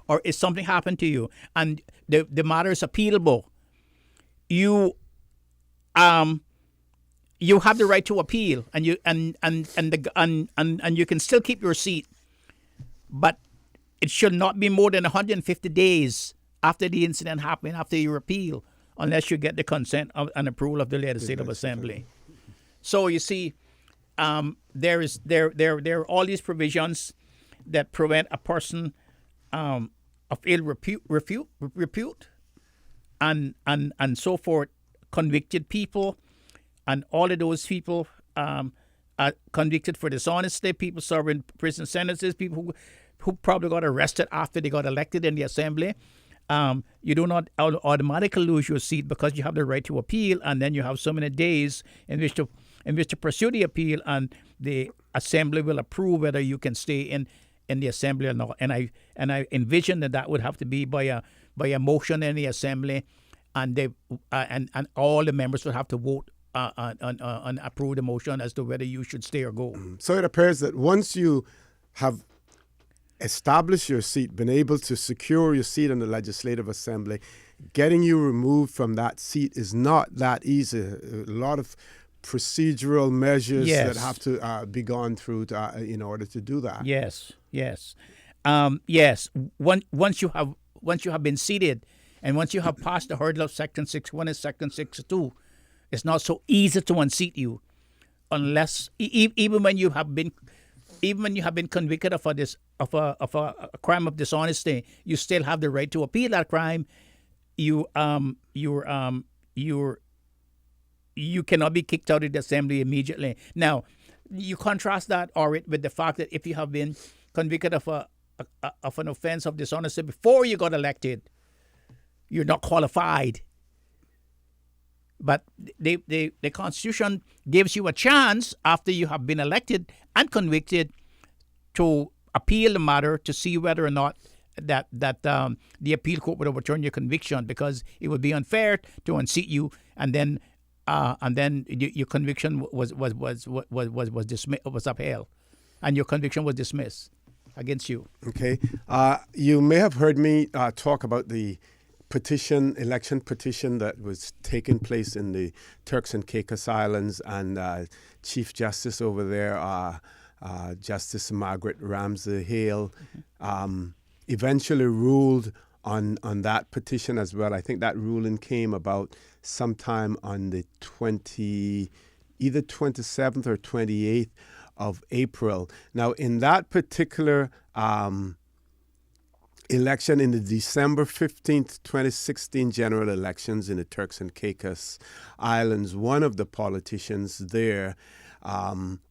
or if something happened to you and the matter is appealable, you have the right to appeal, and you can still keep your seat, but it should not be more than 150 days after the incident happened, after you appeal, unless you get the consent and approval of the Legislative Assembly. So you see, there are all these provisions that prevent a person of ill repute and so forth, convicted people, and all of those people are convicted for dishonesty, people serving prison sentences, people who probably got arrested after they got elected in the assembly. You do not automatically lose your seat because you have the right to appeal, and then you have so many days in which to pursue the appeal, and the assembly will approve whether you can stay in the assembly or not. And I envision that would have to be by a motion in the assembly, and and all the members would have to vote and approve the motion as to whether you should stay or go. So it appears that once you have established your seat, been able to secure your seat in the Legislative Assembly, getting you removed from that seat is not that easy. A lot of procedural measures that have to be gone through in order to do that. Yes. Once you have been seated, and once you have passed the hurdle of Section 6.1 and Section 6.2, it's not so easy to unseat you, unless even when you have been even when you have been convicted of a crime of dishonesty, you still have the right to appeal that crime. You cannot be kicked out of the assembly immediately. Now, you contrast that with the fact that if you have been convicted of an offense of dishonesty before you got elected, you're not qualified. But the Constitution gives you a chance after you have been elected and convicted to appeal the matter to see whether or not that the appeal court would overturn your conviction, because it would be unfair to unseat you and then your conviction was upheld, and your conviction was dismissed against you. Okay, you may have heard me talk about the election petition that was taking place in the Turks and Caicos Islands, and Chief Justice over there, Justice Margaret Ramsey Hale, eventually ruled on that petition as well. I think that ruling came about sometime on the either 27th or 28th of April. Now, in that particular election, in the December 15th, 2016 general elections in the Turks and Caicos Islands, one of the politicians there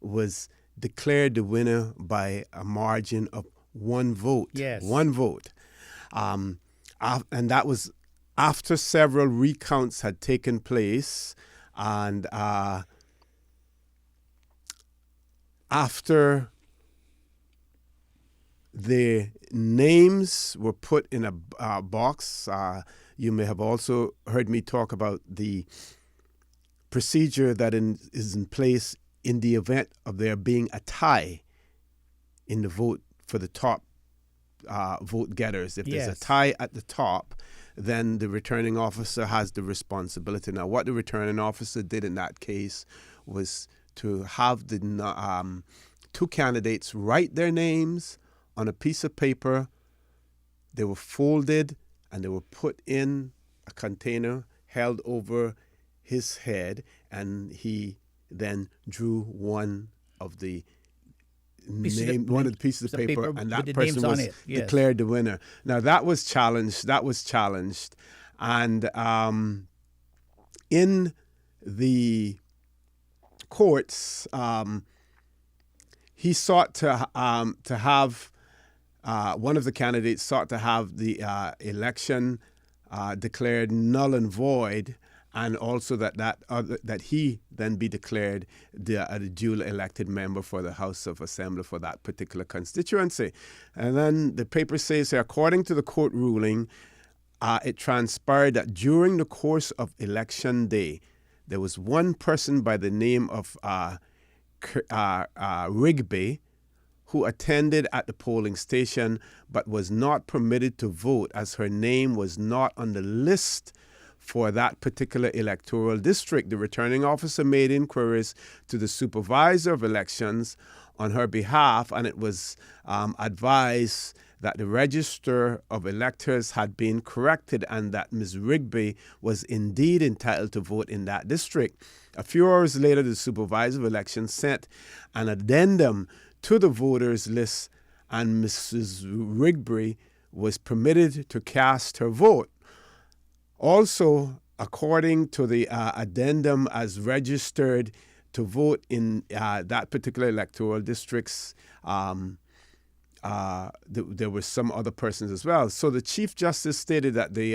was declared the winner by a margin of one vote. Yes. One vote. And that was after several recounts had taken place, and after the names were put in a box. You may have also heard me talk about the procedure that is in place in the event of there being a tie in the vote for the top vote getters. If there's a tie at the top, then the returning officer has the responsibility. Now, what the returning officer did in that case was to have the two candidates write their names on a piece of paper. They were folded and they were put in a container held over his head, and he then drew one of the pieces of paper, and that person was declared the winner. Now that was challenged. And in the courts, he sought to have one of the candidates sought to have the election declared null and void, and also that he then be declared the duly elected member for the House of Assembly for that particular constituency. And then the paper says here, according to the court ruling, it transpired that during the course of election day, there was one person by the name of Rigby who attended at the polling station but was not permitted to vote as her name was not on the list for that particular electoral district. The returning officer made inquiries to the supervisor of elections on her behalf, and it was advised that the register of electors had been corrected and that Ms. Rigby was indeed entitled to vote in that district. A few hours later, the supervisor of elections sent an addendum to the voters list, and Mrs. Rigby was permitted to cast her vote. Also, according to the addendum as registered to vote in that particular electoral districts, there were some other persons as well. So the Chief Justice stated that the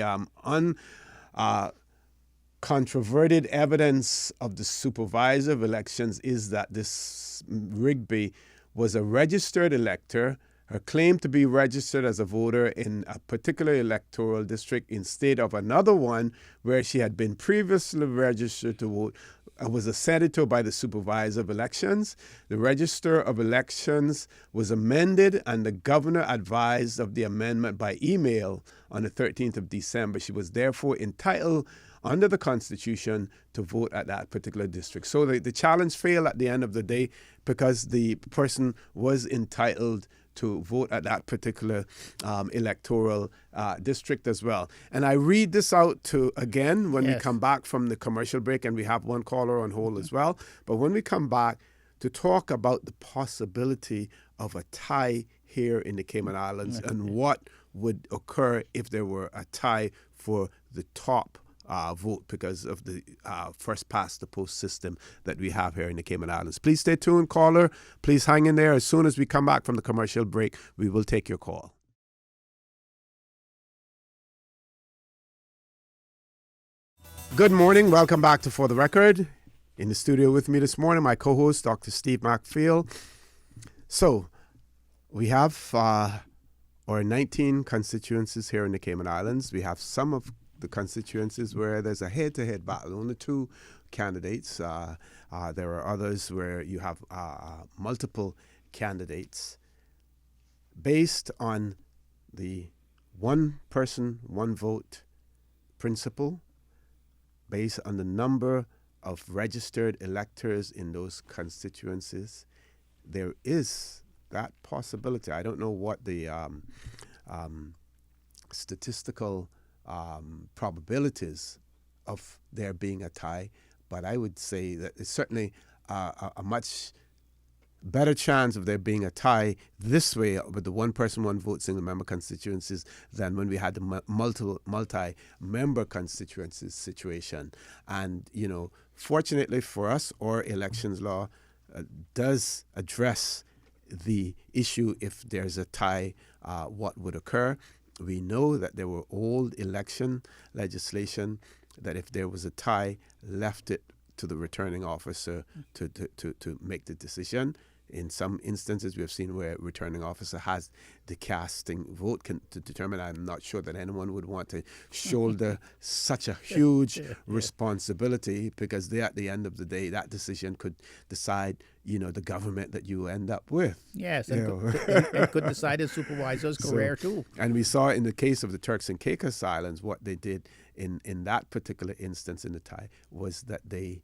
uncontroverted evidence of the supervisor of elections is that this Rigby was a registered elector. Her claim to be registered as a voter in a particular electoral district instead of another one where she had been previously registered to vote was assented to by the supervisor of elections. The register of elections was amended, and the governor advised of the amendment by email on the 13th of December. She was therefore entitled under the Constitution to vote at that particular district. So the challenge failed at the end of the day because the person was entitled to vote at that particular electoral district as well. And I read this out to again when we come back from the commercial break, and we have one caller on hold as well. But when we come back, to talk about the possibility of a tie here in the Cayman Islands and what would occur if there were a tie for the top vote because of the first past the post system that we have here in the Cayman Islands. Please stay tuned, caller. Please hang in there. As soon as we come back from the commercial break, we will take your call. Good morning. Welcome back to For the Record. In the studio with me this morning, my co-host, Dr. Steve MacPhail. So, we have our 19 constituencies here in the Cayman Islands. We have some of the constituencies where there's a head-to-head battle, only two candidates. There are others where you have multiple candidates based on the one person, one vote principle, based on the number of registered electors in those constituencies. There is that possibility. I don't know what the statistical probabilities of there being a tie, but I would say that it's certainly a much better chance of there being a tie this way with the one person, one vote, single member constituencies than when we had the multi-member constituencies situation. And, you know, fortunately for us, our elections law does address the issue if there's a tie, what would occur. We know that there were old election legislation that if there was a tie, left it to the returning officer to make the decision. In some instances, we have seen where returning officer has the casting vote to determine. I'm not sure that anyone would want to shoulder such a huge responsibility because at the end of the day, that decision could decide, you know, the government that you end up with. Yes, it could decide the supervisor's career too. And we saw in the case of the Turks and Caicos Islands, what they did in that particular instance in the tie was that they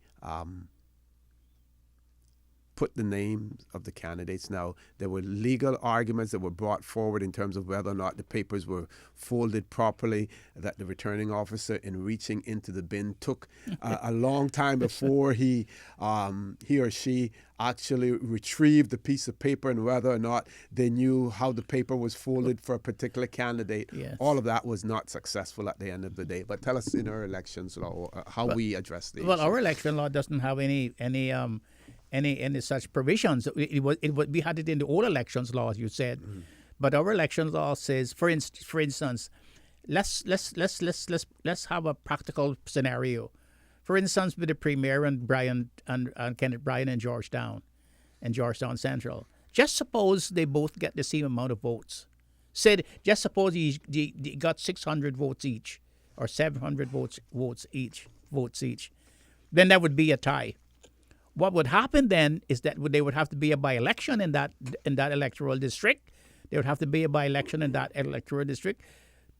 put the names of the candidates. Now, there were legal arguments that were brought forward in terms of whether or not the papers were folded properly, that the returning officer in reaching into the bin took a long time before he or she actually retrieved the piece of paper and whether or not they knew how the paper was folded for a particular candidate. Yes. All of that was not successful at the end of the day. But tell us in our elections law how we address the issue. Our election law doesn't have any such provisions. We had it in the old elections law, as you said, but our election law says, for instance, let's have a practical scenario. For instance, with the Premier and Kenneth Bryan in Georgetown Central. Just suppose they both get the same amount of votes. Just suppose he got 600 votes each, or 700 votes each. Then that would be a tie. What would happen then is that they would have to be a by-election in that electoral district. There would have to be a by-election in that electoral district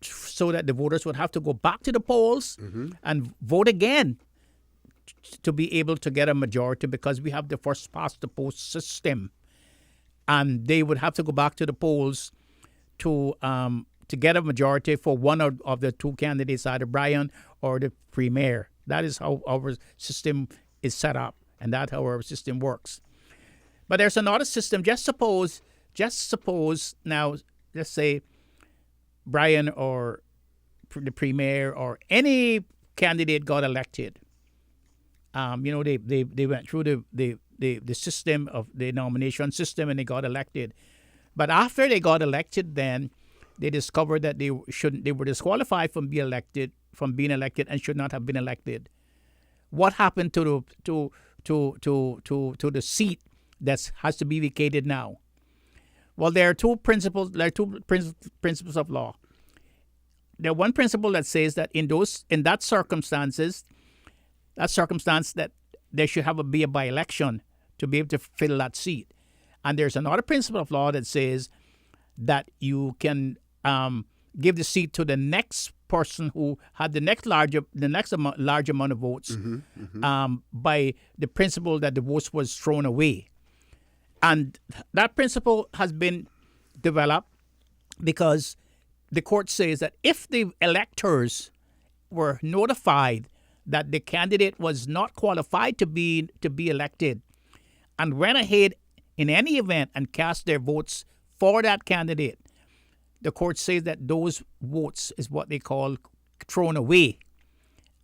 so that the voters would have to go back to the polls and vote again to be able to get a majority because we have the first past the post system. And they would have to go back to the polls to get a majority for one of the two candidates, either Bryan or the Premier. That is how our system is set up. And that's how our system works. But there's another system. Just suppose now, let's say Bryan or the Premier or any candidate got elected. They went through the system of the nomination system and they got elected. But after they got elected, then they discovered that they were disqualified from being elected and should not have been elected. What happened to the seat that has to be vacated now? Well, there are two principles. There are two principles of law. There's one principle that says that in that circumstance that there should be a by-election to be able to fill that seat. And there's another principle of law that says that you can give the seat to the next person who had the next large amount of votes by the principle that the votes was thrown away. And that principle has been developed because the court says that if the electors were notified that the candidate was not qualified to be elected, and went ahead in any event and cast their votes for that candidate, the court says that those votes is what they call thrown away,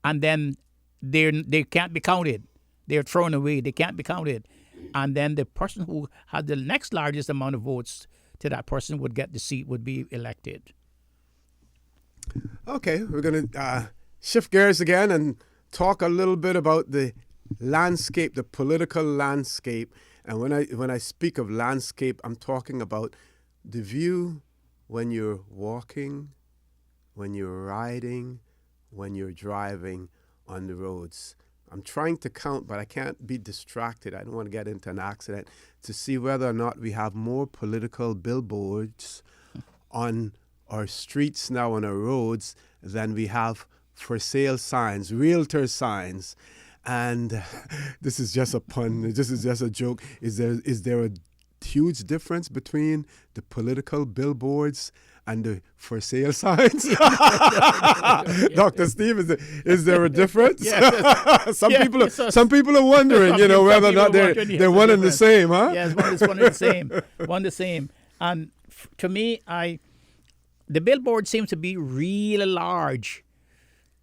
and then they can't be counted. They're thrown away. They can't be counted, and then the person who had the next largest amount of votes to that person would get the seat, would be elected. Okay, we're going to shift gears again and talk a little bit about the landscape, the political landscape. And when I speak of landscape, I'm talking about the view when you're walking, when you're riding, when you're driving on the roads. I'm trying to count, but I can't be distracted. I don't want to get into an accident, to see whether or not we have more political billboards on our streets now, on our roads, than we have for sale signs, realtor signs. And this is just a pun. This is just a joke. Is there a huge difference between the political billboards and the for sale signs? Dr. Steve, is there a difference? Yes. Some people are wondering, whether or not they're one and the same, huh? Yes, one and the same. One the same. And to me, the billboard seems to be really large,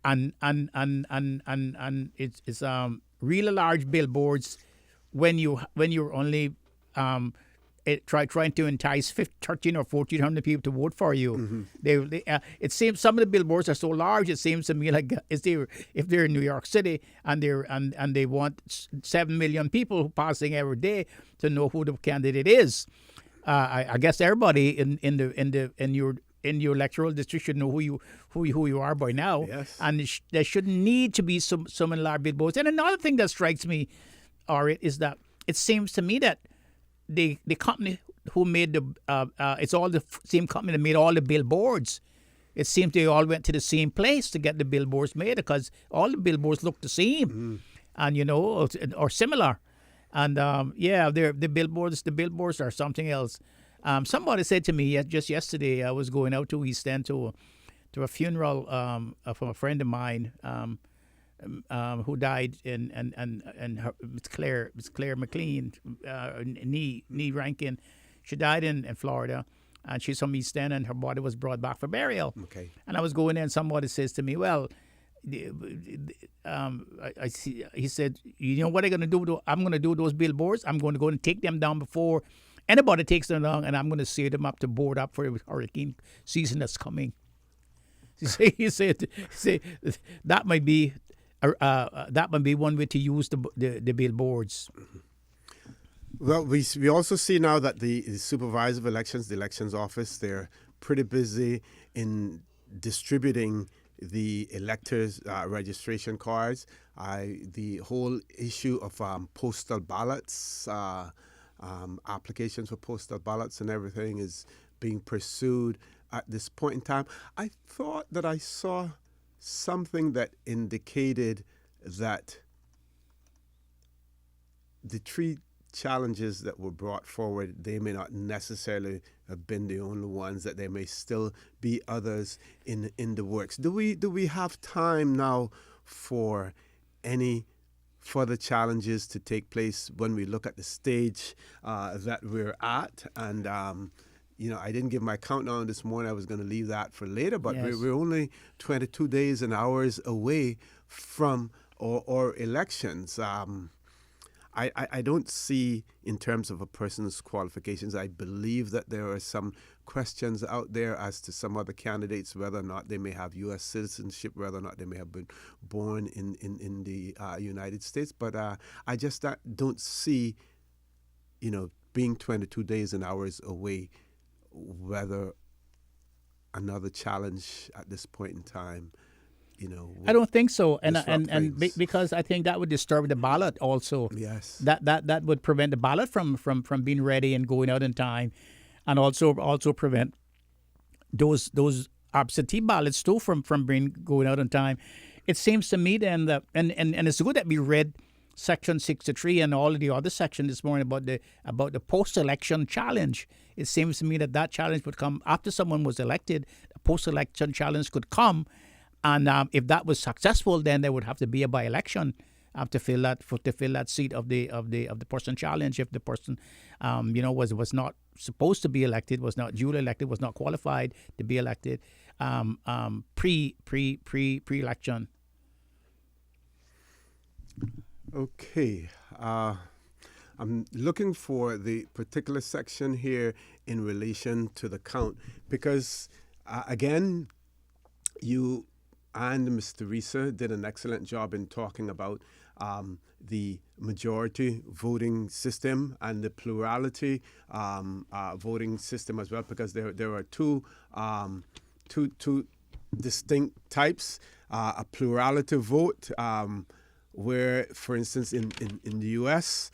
and it's really large billboards when you're only trying to entice 13 or 1,400 people to vote for you. Mm-hmm. It seems some of the billboards are so large. It seems to me like if they're in New York City and they want 7 million people passing every day to know who the candidate is. I guess everybody in your electoral district should know who you are by now. Yes. And there shouldn't need to be so many large billboards. And another thing that strikes me, is that it seems to me that the company who made it's all the same company that made all the billboards. It seems they all went to the same place to get the billboards made, because all the billboards look the same, and or similar. And the billboards are something else. Somebody said to me just yesterday, I was going out to East End to a funeral from a friend of mine who died, and Miss Claire McLean, knee Rankin. She died in Florida, and she's from East End, and her body was brought back for burial. Okay. And I was going there, and somebody says to me, well, I see. He said, you know what I'm going to do? I'm going to do those billboards. I'm going to go and take them down before anybody takes them down, and I'm going to set them up to board up for the hurricane season that's coming. He said that might be one way to use the billboards. Well, we also see now that the supervisor of elections, the elections office, they're pretty busy in distributing the electors' registration cards. The whole issue of postal ballots, applications for postal ballots and everything is being pursued at this point in time. I thought that I saw something that indicated that the three challenges that were brought forward, they may not necessarily have been the only ones, that there may still be others in the works. Do we have time now for any further challenges to take place when we look at the stage that we're at? And I didn't give my countdown this morning. I was going to leave that for later, but yes. we're only 22 days and hours away from our elections. I don't see, in terms of a person's qualifications, I believe that there are some questions out there as to some other candidates, whether or not they may have U.S. citizenship, whether or not they may have been born in the United States. But I just don't see, being 22 days and hours away, whether another challenge at this point in time, I don't think so, and things. because I think that would disturb the ballot also. Yes, that would prevent the ballot from being ready and going out in time, and also prevent those absentee ballots too from going out in time. It seems to me then that and it's good that we read Section 63 and all of the other sections this morning about the post-election challenge. It seems to me that challenge would come after someone was elected. A post-election challenge could come. And if that was successful, then there would have to be a by-election to fill that seat of the person challenged. If the person, was not supposed to be elected, was not duly elected, was not qualified to be elected, pre-election. Okay. I'm looking for the particular section here in relation to the count because, again, you and Ms. Teresa did an excellent job in talking about the majority voting system and the plurality voting system as well, because there are two distinct types. A plurality vote, where, for instance, in the U.S.,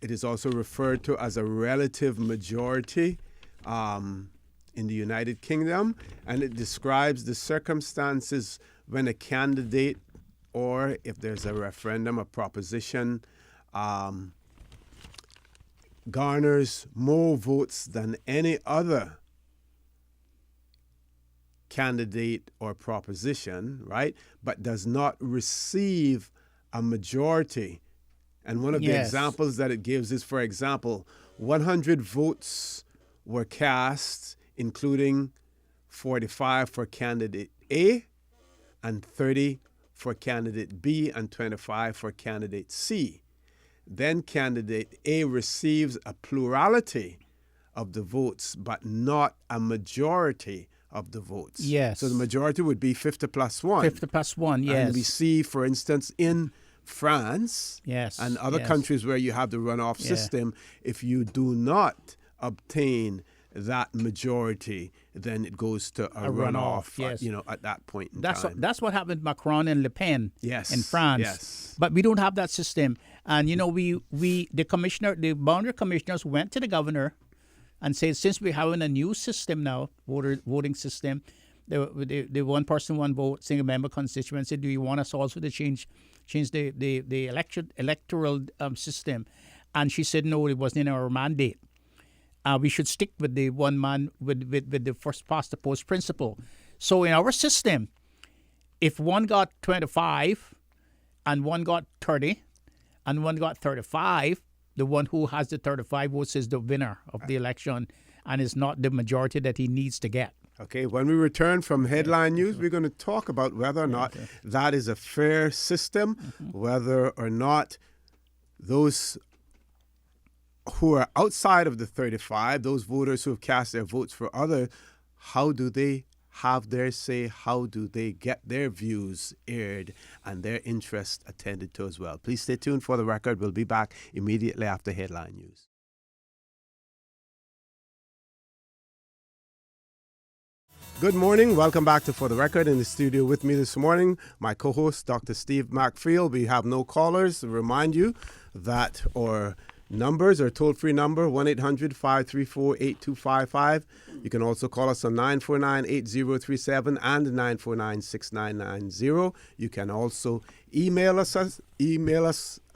it is also referred to as a relative majority in the United Kingdom, and it describes the circumstances when a candidate, or if there's a referendum, a proposition, garners more votes than any other candidate or proposition, right? But does not receive a majority. And one of the examples that it gives is, for example, 100 votes were cast, including 45 for candidate A and 30 for candidate B and 25 for candidate C. Then candidate A receives a plurality of the votes, but not a majority of the votes. Yes. So the majority would be 50 plus 1. 50 plus 1, yes. And we see, for instance, in France and other countries where you have the runoff system, if you do not obtain that majority, then it goes to a runoff, at that point in time. That's what happened with Macron and Le Pen in France. Yes. But we don't have that system. And, the boundary commissioners went to the governor and said, since we're having a new system now, voting system, the one person, one vote, single member constituency, do you want us also to change the electoral system? And she said, no, it wasn't in our mandate. We should stick with the one man, with the first past the post principle. So in our system, if one got 25 and one got 30 and one got 35, the one who has the 35 votes is the winner of the election and is not the majority that he needs to get. Okay, when we return from headline news, we're going to talk about whether or not that is a fair system, whether or not those who are outside of the 35, those voters who have cast their votes for others, how do they have their say? How do they get their views aired and their interests attended to as well? Please stay tuned for the record. We'll be back immediately after headline news. Good morning. Welcome back to For the Record. In the studio with me this morning, my co-host, Dr. Steve McField. We have no callers. To remind you that our numbers are toll-free number, 1-800-534-8255. You can also call us on 949-8037 and 949-6990. You can also email us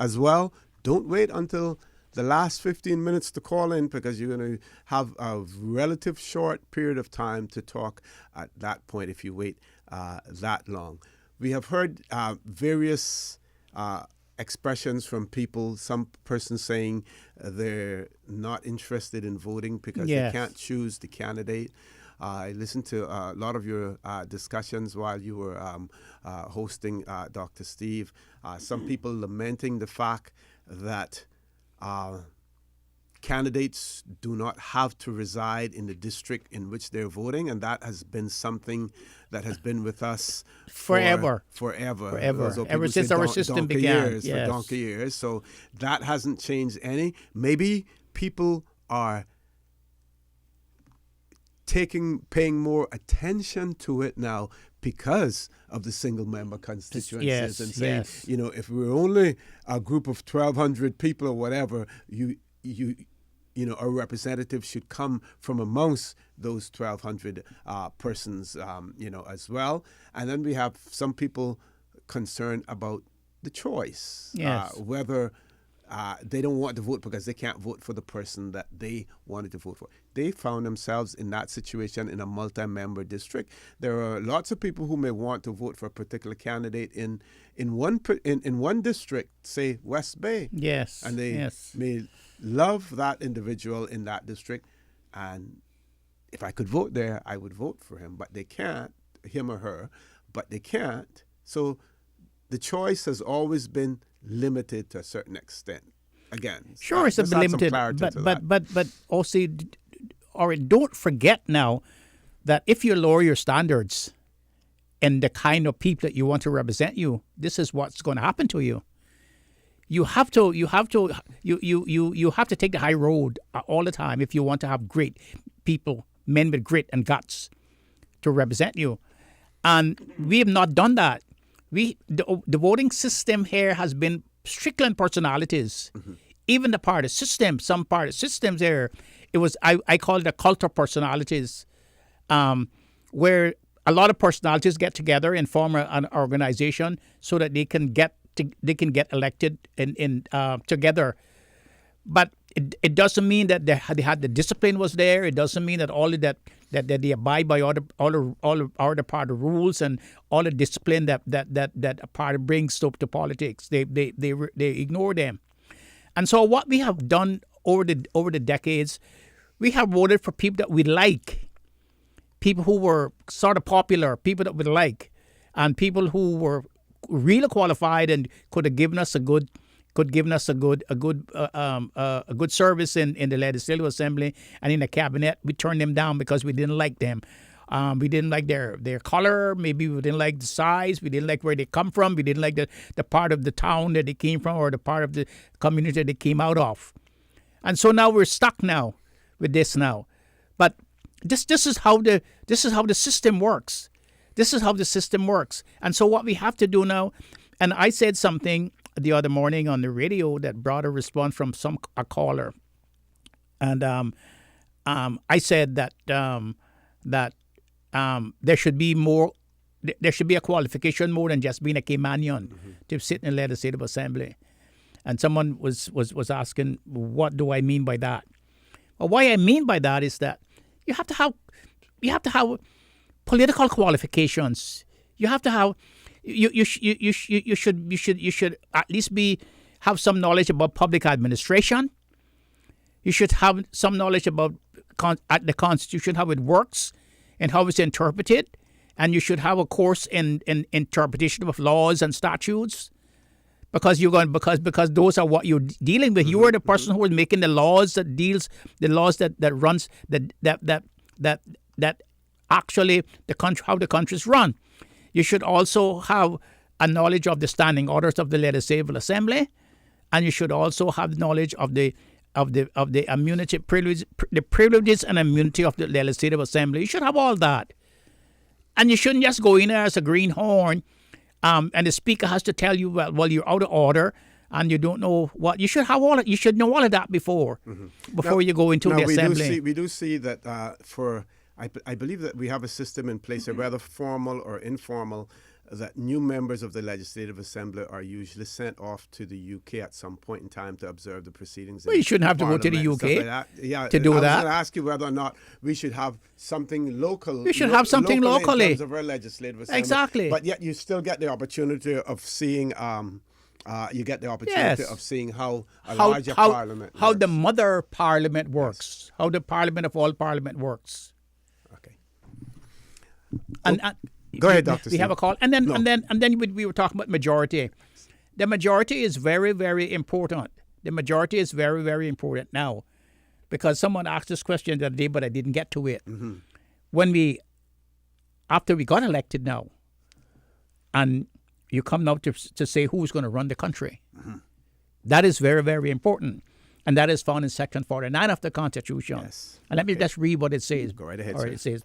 as well. Don't wait until the last 15 minutes to call in, because you're going to have a relative short period of time to talk at that point if you wait that long. We have heard various expressions from people, some persons saying they're not interested in voting because they can't choose the candidate. I listened to a lot of your discussions while you were hosting, Dr. Steve. Some people lamenting the fact that candidates do not have to reside in the district in which they're voting, and that has been something that has been with us forever. Ever since our system began. For donkey years. So that hasn't changed any. Maybe people are paying more attention to it now because of the single member constituencies, and saying, if we're only a group of 1,200 people or whatever, a representative should come from amongst those 1,200 persons, as well. And then we have some people concerned about the choice, whether they don't want to vote because they can't vote for the person that they wanted to vote for. They found themselves in that situation in a multi-member district. There are lots of people who may want to vote for a particular candidate in one district, say West Bay. Yes. And they may love that individual in that district, and if I could vote there, I would vote for him. But they can't, him or her, but they can't. So the choice has always been limited to a certain extent. Again, sure, it's limited, but also, or don't forget now that if you lower your standards and the kind of people that you want to represent you, this is what's going to happen to you. You have to take the high road all the time if you want to have great people, men with grit and guts, to represent you. And we have not done that. The voting system here has been strictly on personalities. Mm-hmm. Even the party system, some party systems here, it was I call it a cult of personalities, where a lot of personalities get together and form an organization so that they can get elected in together. But it doesn't mean that they had the discipline was there. It doesn't mean that all of that they abide by all the party rules and all the discipline that a party brings to politics. They ignore them. And so what we have done over the decades, we have voted for people that we like, people who were sort of popular, people that we like, and people who were really qualified and could have given us a good service in the Legislative Assembly and in the cabinet. We turned them down because we didn't like them. We didn't like their color. Maybe we didn't like the size. We didn't like where they come from. We didn't like the part of the town that they came from or the part of the community that they came out of. And so now we're stuck now with this now. But this is how the system works. This is how the system works. And so what we have to do now, and I said something the other morning on the radio that brought a response from a caller, and I said that there should be more. There should be a qualification more than just being a Caymanian to sit in the Legislative Assembly. And someone was asking, what do I mean by that? Well, what I mean by that is that you have to have political qualifications. You have to have. You should at least have some knowledge about public administration. You should have some knowledge about the Constitution, how it works, and how it's interpreted, and you should have a course in interpretation of laws and statutes, because those are what you're dealing with. You are the person who is making the laws that actually the country, how the countries run. You should also have a knowledge of the standing orders of the Legislative Assembly, and you should also have knowledge of the immunity privilege, the privileges and immunity of the Legislative Assembly. You should have all that, and you shouldn't just go in there as a greenhorn, and the speaker has to tell you, well, you're out of order and you don't know what. You should have all. You should know all of that before you go into the assembly. We do see that I believe that we have a system in place, whether formal or informal, that new members of the Legislative Assembly are usually sent off to the UK at some point in time to observe the proceedings. Well, you shouldn't have to go to the UK to do that. I was going to ask you whether or not we should have something local. We should have something locally in terms of our Legislative Assembly. Exactly. But yet you still get the opportunity of seeing. Of seeing how a larger parliament works. How the mother parliament works. Yes. How the parliament of all parliament works. And go ahead, Dr. We have a call, and then we were talking about majority. The majority is very, very important. The majority is very, very important now, because someone asked this question the other day, but I didn't get to it. Mm-hmm. After we got elected now, and you come now to say who's going to run the country, that is very, very important, and that is found in Section 49 of the Constitution. Yes. And let me just read what it says. Go right ahead. All right, it says.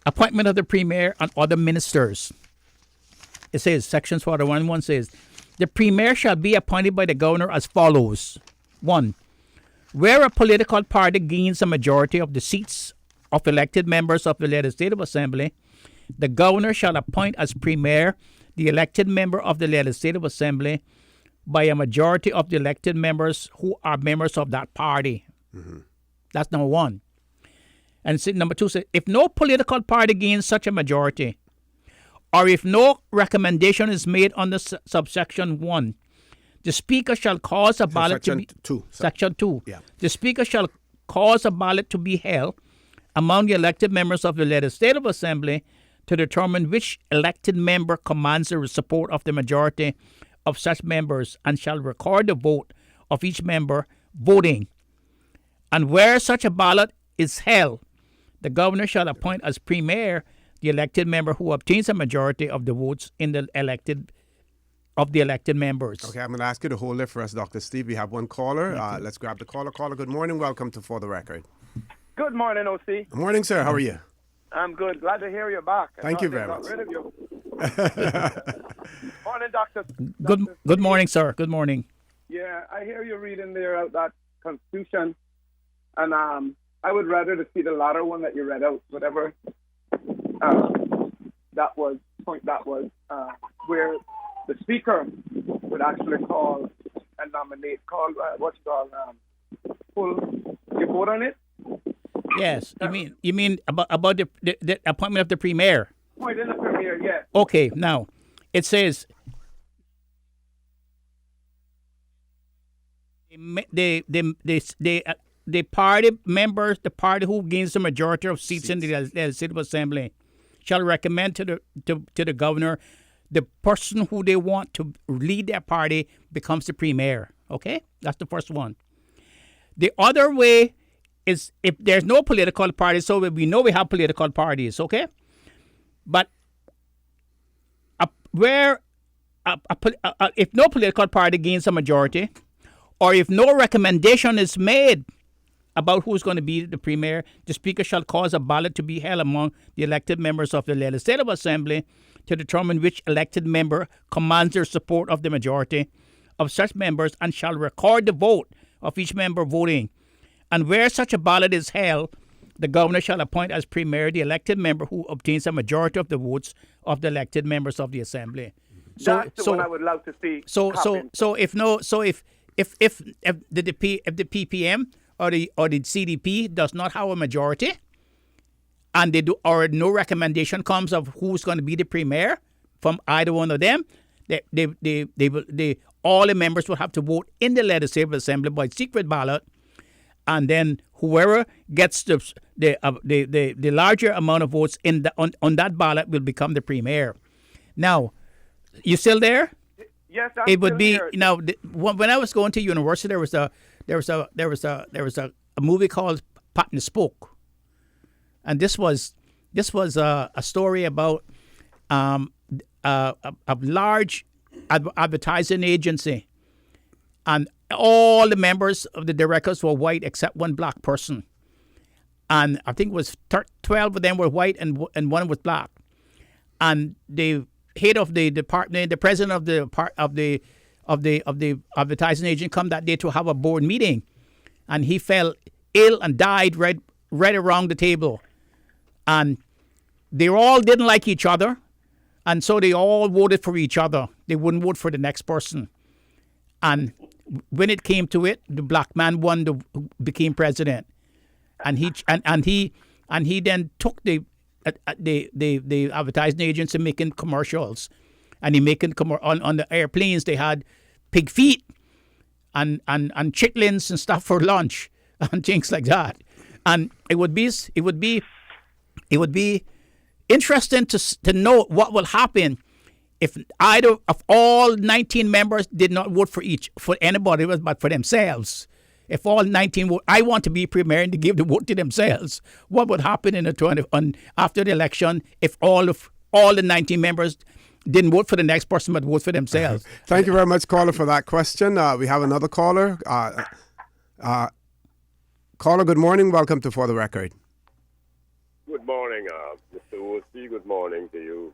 Appointment of the Premier and other ministers. It says, Section 41 says, the Premier shall be appointed by the Governor as follows. 1. Where a political party gains a majority of the seats of elected members of the Legislative Assembly, the Governor shall appoint as Premier the elected member of the Legislative Assembly by a majority of the elected members who are members of that party. That's number one. And number two says, if no political party gains such a majority, or if no recommendation is made under subsection 1, the Speaker shall cause a ballot to be... Section 2. Yeah. The Speaker shall cause a ballot to be held among the elected members of the Legislative Assembly to determine which elected member commands the support of the majority of such members, and shall record the vote of each member voting. And where such a ballot is held, the governor shall appoint as premier the elected member who obtains a majority of the votes in the elected members. Okay, I'm going to ask you to hold it for us, Dr. Steve. We have one caller. Let's grab the caller. Caller, good morning. Welcome to For the Record. Good morning, OC. Good morning, sir. How are you? I'm good. Glad to hear you back. Thank you very much. Rid of you. Morning, Doctor. Good morning, sir. Good morning. Yeah, I hear you reading there out that Constitution, and I would rather to see the latter one that you read out, whatever that was where the Speaker would actually call and nominate, pull your vote on it. Yes, you mean about the appointment of the premier? Appointing the premier, yes. Okay, now it says the party members, the party who gains the majority of seats in the Legislative Assembly, shall recommend to the governor the person who they want to lead their party becomes the premier. Okay, that's the first one. The other way is if there's no political party, so we know we have political parties, okay? But if no political party gains a majority, or if no recommendation is made about who's going to be the premier, the Speaker shall cause a ballot to be held among the elected members of the Legislative Assembly to determine which elected member commands their support of the majority of such members, and shall record the vote of each member voting. And where such a ballot is held, the governor shall appoint as premier the elected member who obtains a majority of the votes of the elected members of the assembly. That's the one I would love to see. If the PPM or the CDP does not have a majority, and they do, or no recommendation comes of who's going to be the premier from either one of them, all the members will have to vote in the Legislative Assembly by secret ballot, and then whoever gets the larger amount of votes on that ballot will become the premier. Now, you still there? Yes, it would be here. Now. When I was going to university, there was a movie called Patton Spoke, and this was a story about a large advertising agency, and all the members of the directors were white except one black person, and I think it was 12 of them were white and one was black, and the head of the department, the president of the advertising agent, come that day to have a board meeting, and he fell ill and died right around the table, and they all didn't like each other, and so they all voted for each other. They wouldn't vote for the next person, and when it came to it, the black man became president, and he then took the advertising agents and making commercials, and he making on the airplanes they had pig feet and chitlins and stuff for lunch and things like that, and it would be interesting to know what will happen if either of all 19 members did not vote for anybody but for themselves. If all 19 vote, I want to be premier, and to give the vote to themselves. What would happen after the election if all the 19 members didn't vote for the next person but vote for themselves? Thank you very much, caller, for that question. We have another caller. Caller, good morning. Welcome to For the Record. Good morning, Mr. O.C. Good morning to you.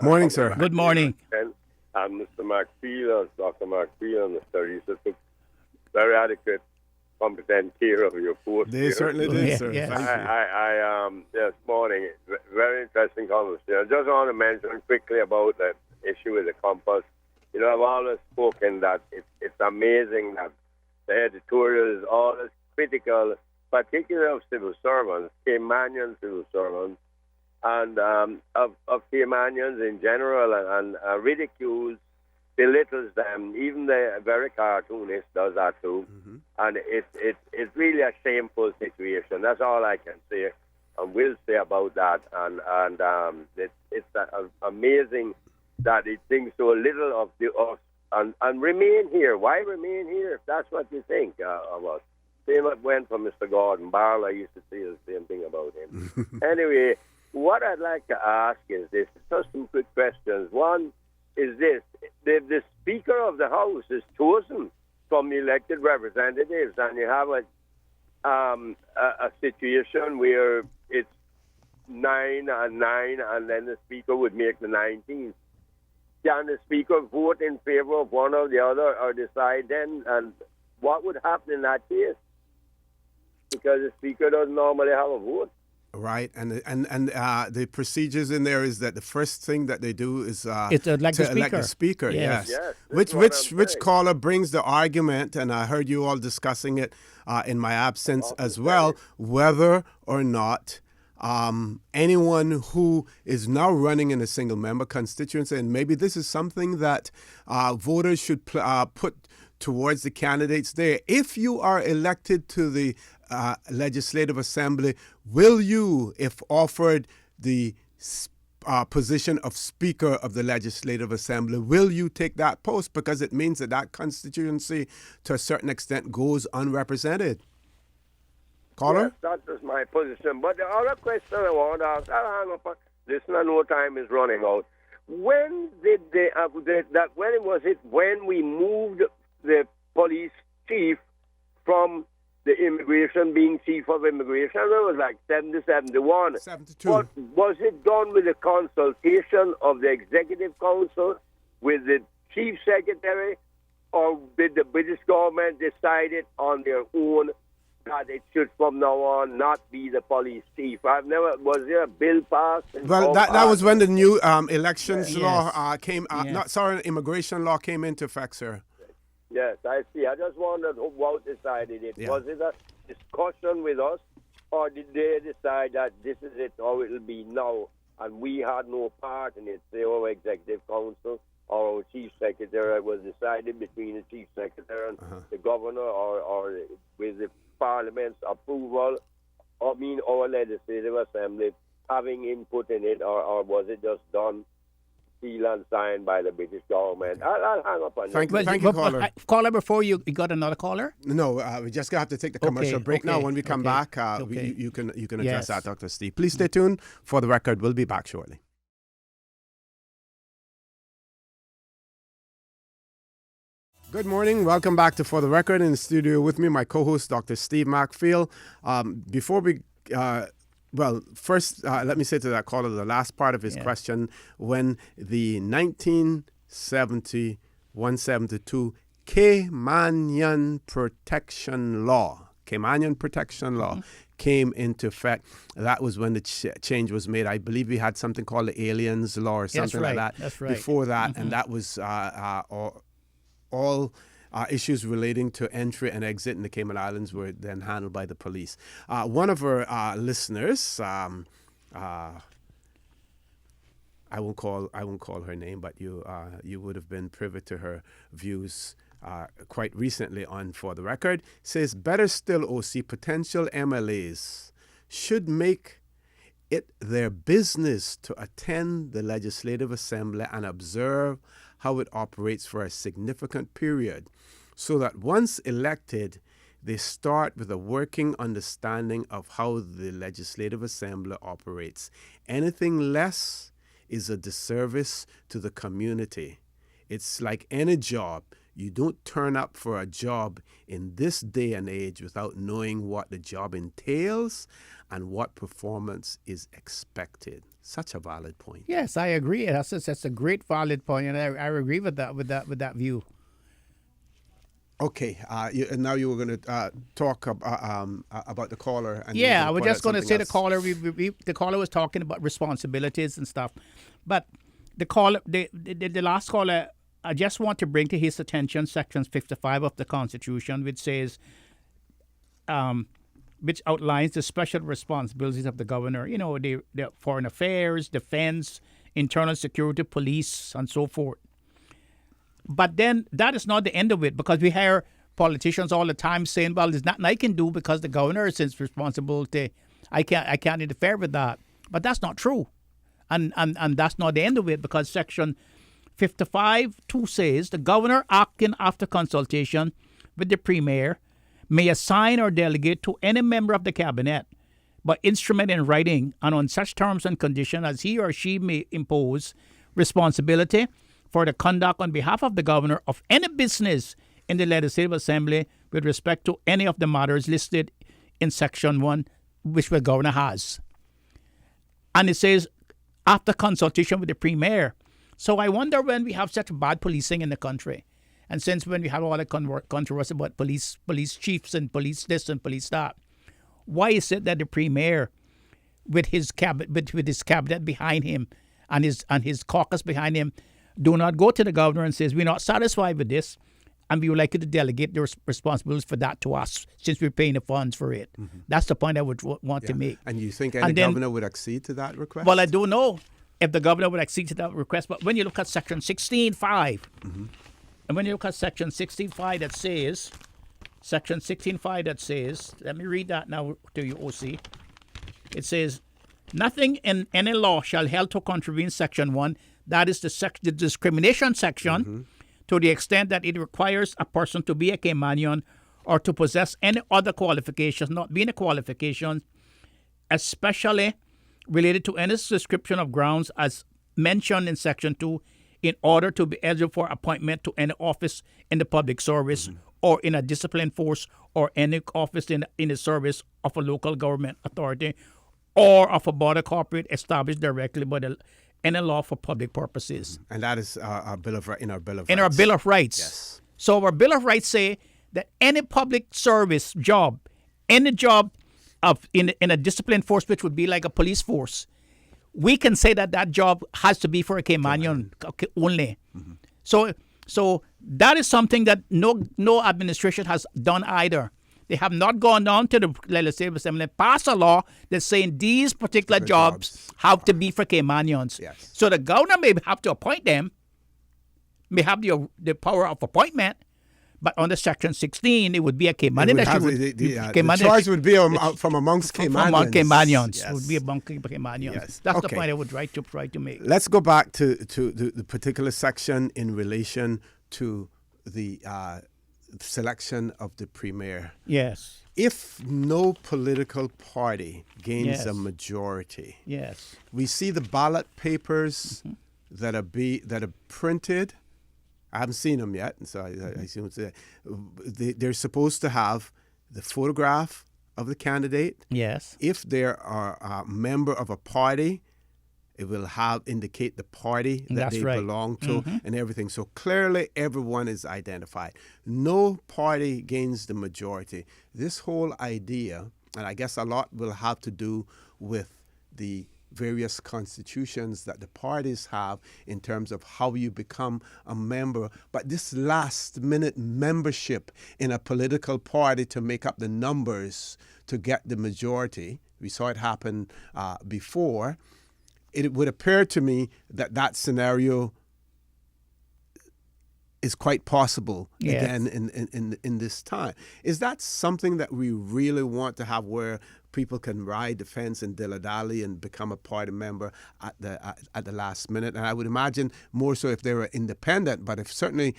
Morning, sir. Good morning. And Mr. McFeel, Dr. McFeel, and Mr. Risa took very adequate, competent care of your post. They certainly did, sir. Yes. Thank you. This morning, very interesting conversation. I just want to mention quickly about that issue with the compass. You know, I've always spoken that it's amazing that the editorial is always critical, particularly of civil servants, Caymanian civil servants, and of Caymanians in general, and ridicules, belittles them. Even the very cartoonist does that too. And it's really a shameful situation. That's all I can say and will say about that. And it's amazing that it thinks so little of us and remain here. Why remain here if that's what you think of us? Same what went for Mr. Gordon Barlow. I used to say the same thing about him. Anyway, what I'd like to ask is this. Just some quick questions. One is this. The Speaker of the House is chosen from the elected representatives, and you have a situation where it's 9 and 9, and then the Speaker would make the 19th. Can the Speaker vote in favor of one or the other, or decide then? And what would happen in that case? Because the Speaker doesn't normally have a vote. Right, and the procedures in there is that the first thing that they do is it's elect the speaker. Yes. Yes, Which caller brings the argument, and I heard you all discussing it in my absence as well, whether or not anyone who is now running in a single member constituency, and maybe this is something that voters should put towards the candidates there. If you are elected to the Legislative Assembly, will you, if offered the position of Speaker of the Legislative Assembly, will you take that post? Because it means that that constituency, to a certain extent, goes unrepresented. Caller? Yes, that was my position. But the other question I want to ask, I'll hang up on this, I know time is running out. When did they, when was it when we moved the police chief from the immigration, being chief of immigration? It was like 70, 71. 72. But was it done with the consultation of the Executive Council, with the Chief Secretary, or did the British government decide it on their own that it should from now on not be the police chief? Was there a bill passed? Well, that was when the new elections Yes. law came, Yes. immigration law came into effect, sir. Yes, I see. I just wondered who decided it. Yeah. Was it a discussion with us, or did they decide that this is it, how it will be now, and we had no part in it? Say our Executive Council or our Chief Secretary. It was decided between the Chief Secretary and the Governor, or with the Parliament's approval, our Legislative Assembly having input in it, or was it just done, sealed and signed by the British government? I'll hang up on you. Thank you, caller. Caller, before you got another caller? No, we just have to take the commercial break now. When we come back, you can address Yes. that, Dr. Steve. Please stay tuned. For the record, we'll be back shortly. Good morning. Welcome back to For the Record. In the studio with me, my co-host, Dr. Steve Macfield. Before we... first, let me say to that caller, the last part of his question, when the 1970-172 Cayman Protection Law came into effect, that was when the change was made. I believe we had something called the Aliens Law or something like that That's right. before that, and that was all issues relating to entry and exit in the Cayman Islands were then handled by the police. One of our listeners, I won't call her name, but you would have been privy to her views quite recently on For the Record, says, better still, OC, potential MLAs should make it their business to attend the Legislative Assembly and observe how it operates for a significant period, so that once elected, they start with a working understanding of how the Legislative Assembly operates. Anything less is a disservice to the community. It's like any job. You don't turn up for a job in this day and age without knowing what the job entails and what performance is expected. Such a valid point. Yes, I agree. That's a great valid point, and I agree with that view. Okay, now you were going to talk about the caller. And I was just going to say the caller. The caller was talking about responsibilities and stuff, but the last caller, I just want to bring to his attention Section 55 of the Constitution, which says, which outlines the special responsibilities of the governor. You know, the foreign affairs, defense, internal security, police, and so forth. But then that is not the end of it, because we hear politicians all the time saying, well, there's nothing I can do because the governor is his responsibility. I can't interfere with that. But that's not true. And that's not the end of it, because Section 55(2) says the governor, acting after consultation with the premier, may assign or delegate to any member of the cabinet, by instrument in writing and on such terms and conditions as he or she may impose, responsibility for the conduct on behalf of the governor of any business in the Legislative Assembly with respect to any of the matters listed in Section 1, which the governor has. And it says, after consultation with the premier. So I wonder, when we have such bad policing in the country, and since when we have all the controversy about police chiefs and police this and police that, why is it that the premier, with his cabinet behind him and his caucus behind him, do not go to the governor and says, we're not satisfied with this, and we would like you to delegate the responsibilities for that to us, since we're paying the funds for it. Mm-hmm. That's the point I would want to make. And you think any governor would accede to that request? Well, I don't know if the governor would accede to that request, but when you look at Section 16(5), mm-hmm. and when you look at Section 16(5) that says, let me read that now to you, OC. It says, nothing in any law shall held to contravene Section 1, that is the discrimination section, mm-hmm. to the extent that it requires a person to be a Caymanian or to possess any other qualifications, not being a qualification, especially related to any description of grounds as mentioned in Section 2, in order to be eligible for appointment to any office in the public service, mm-hmm. or in a discipline force, or any office in the service of a local government authority, or of a body corporate established directly by any law for public purposes. And that is in our Bill of Rights. In our Bill of Rights. Yes. So our Bill of Rights say that any public service job, any job in a discipline force, which would be like a police force, we can say that job has to be for a Caymanian only. Mm-hmm. So that is something that no administration has done either. They have not gone down to the Legislative Assembly and passed a law that's saying these particular jobs have to be for Caymanians. Yes. So the governor may have to appoint them, may have the power of appointment, but under Section 16, it would be a Caymanian. The choice would be from amongst Caymanians. Among Caymanians. Yes. It would be among Caymanians. Yes. That's the point I would try to make. Let's go back to the particular section in relation to the selection of the premier. Yes. If no political party gains a majority, yes, we see the ballot papers mm-hmm. that are printed. I haven't seen them yet, and so I assume they're supposed to have the photograph of the candidate. Yes. If there are a member of a party, it will indicate the party that they belong to, mm-hmm. and everything. So clearly everyone is identified. No party gains the majority. This whole idea, and I guess a lot will have to do with the various constitutions that the parties have in terms of how you become a member. But this last-minute membership in a political party to make up the numbers to get the majority, we saw it happen before. It would appear to me that scenario is quite possible again in this time. Is that something that we really want to have, where people can ride the fence and dilly-dally and become a party member at the last minute? And I would imagine more so if they were independent, but if certainly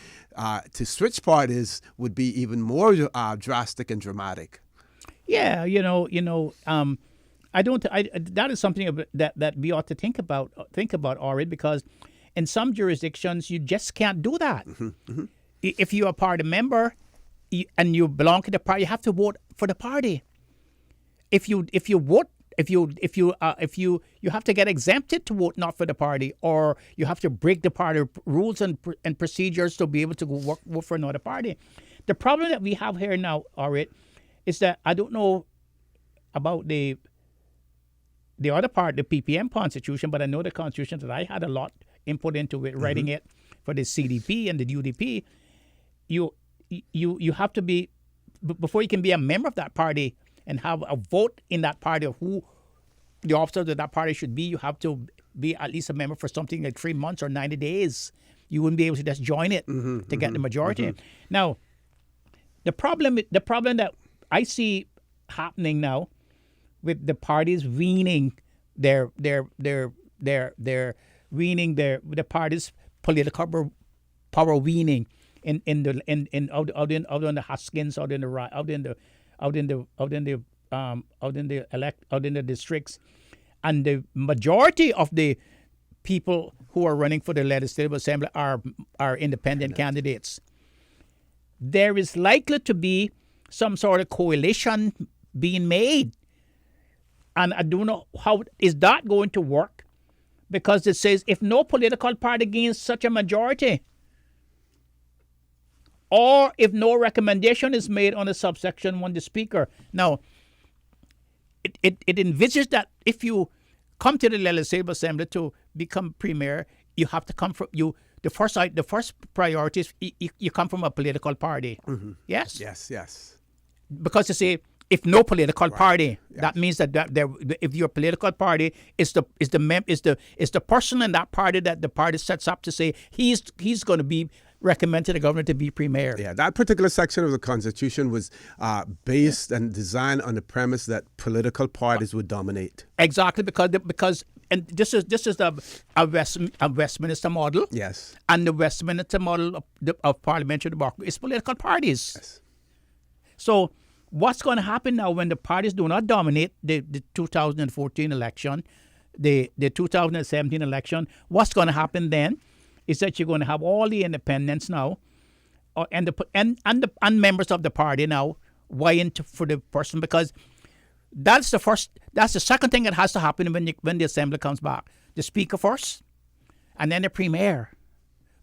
to switch parties would be even more drastic and dramatic. Yeah, that is something that we ought to think about, Orid, because in some jurisdictions you just can't do that. Mm-hmm, mm-hmm. If you're a party member and you belong to the party, you have to vote for the party. If you have to get exempted to vote not for the party, or you have to break the party rules and procedures to be able to go vote for another party. The problem that we have here now, Orid, is that I don't know about the other part, the PPM Constitution, but I know the Constitution that I had a lot input into it, writing mm-hmm. it for the CDP and the UDP, you have to be, before you can be a member of that party and have a vote in that party of who the officers of that party should be, you have to be at least a member for something like 3 months or 90 days. You wouldn't be able to just join it to get the majority. Now, the problem that I see happening now with the parties weaning the parties' political power weaning out in the Huskins, out in the districts, and the majority of the people who are running for the Legislative Assembly are independent candidates. There is likely to be some sort of coalition being made. And I don't know how is that going to work, because it says if no political party gains such a majority, or if no recommendation is made on a subsection 1, the Speaker. Now, it envisages that if you come to the Legislative Assembly to become Premier, you have to come from the first priority is you come from a political party. Yes? Yes. Because you say if no political party, that means that if your political party is the person in that party that the party sets up to say he's going to be recommended to the government to be Premier. Yeah, that particular section of the Constitution was based and designed on the premise that political parties would dominate. Exactly, because and this is a Westminster model. Yes. And the Westminster model of parliamentary democracy is political parties. Yes. So what's going to happen now when the parties do not dominate the 2014 election, the 2017 election? What's going to happen then is that you're going to have all the independents now, and members of the party now vying for the person, because that's the second thing that has to happen when the Assembly comes back. The Speaker first, and then the Premier,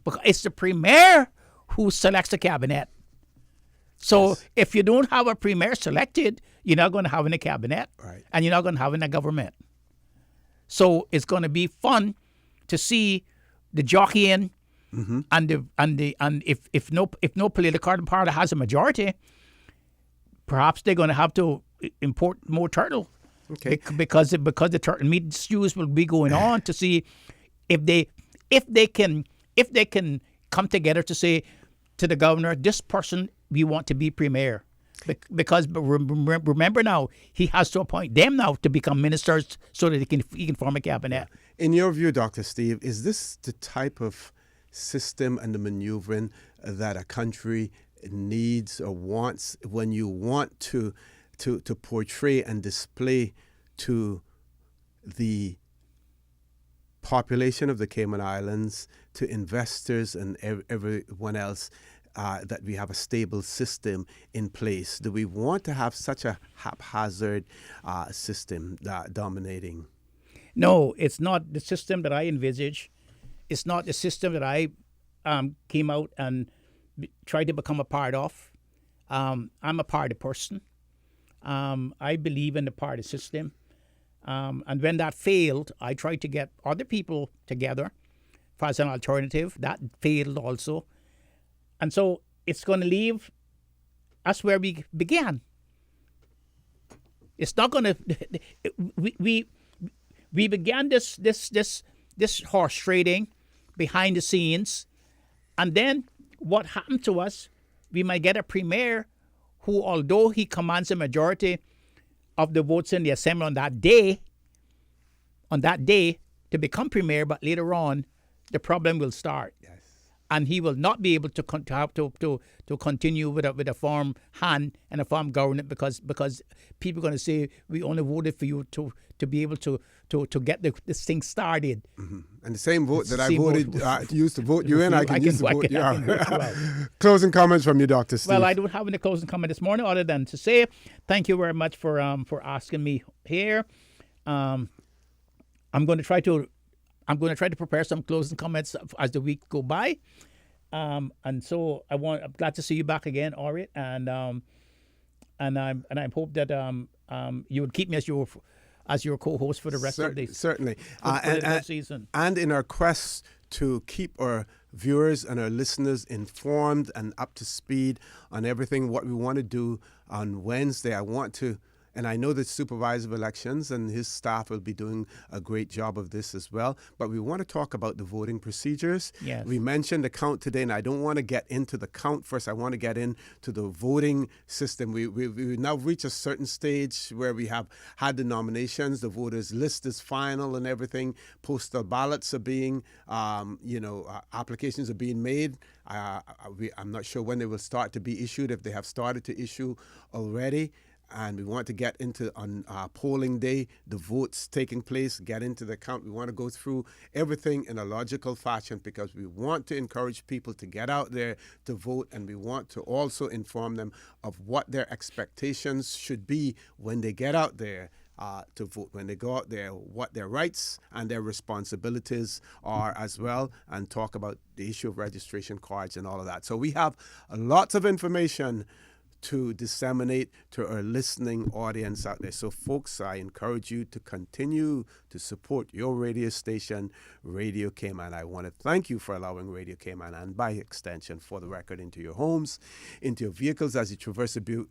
because it's the Premier who selects the cabinet. So if you don't have a Premier selected, you're not going to have any cabinet, and you're not going to have any government. So it's going to be fun to see the jockeying, and if no political party has a majority, perhaps they're going to have to import more turtle, because the turtle meat stews will be going on to see if they can come together to say to the governor, this person we want to be Premier, because remember now he has to appoint them now to become ministers so that he can form a cabinet. In your view, Dr. Steve, is this the type of system and the maneuvering that a country needs or wants when you want to portray and display to the population of the Cayman Islands, to investors and everyone else, that we have a stable system in place? Do we want to have such a haphazard system dominating? No, it's not the system that I envisage. It's not the system that I came out and tried to become a part of. I'm a party person. I believe in the party system. And when that failed, I tried to get other people together as an alternative. That failed also. And so it's going to leave us where we began. It's not going to... We began this horse trading behind the scenes, and then what happened to us? We might get a Premier who, although he commands a majority of the votes in the Assembly on that day to become Premier, but later on the problem will start. Yes. And he will not be able to continue with a firm hand and a firm government, because people are going to say, we only voted for you to be able to get this thing started. Mm-hmm. And the same vote that I voted, used to vote you in, I can use to vote you out. Closing comments from you, Dr. Steve. Well, I don't have any closing comment this morning other than to say thank you very much for asking me here. I'm going to try to prepare some closing comments as the week go by. And so I'm glad to see you back again, Ori, and I hope that you would keep me as your co-host for the rest of the certainly season. And in our quest to keep our viewers and our listeners informed and up to speed on everything what we want to do on Wednesday. And I know the supervisor of elections and his staff will be doing a great job of this as well. But we want to talk about the voting procedures. Yes. We mentioned the count today, and I don't want to get into the count first. I want to get into the voting system. We now reach a certain stage where we have had the nominations. The voters list is final and everything. Postal ballots are being, applications are being made. I'm not sure when they will start to be issued, if they have started to issue already. And we want to get into on polling day, the votes taking place, get into the count. We want to go through everything in a logical fashion because we want to encourage people to get out there to vote, and we want to also inform them of what their expectations should be when they get out there to vote, when they go out there, what their rights and their responsibilities are as well, and talk about the issue of registration cards and all of that. So we have lots of information to disseminate to our listening audience out there. So, folks, I encourage you to continue to support your radio station, Radio Cayman. I want to thank you for allowing Radio Cayman, and by extension, For the Record, into your homes, into your vehicles as you traverse the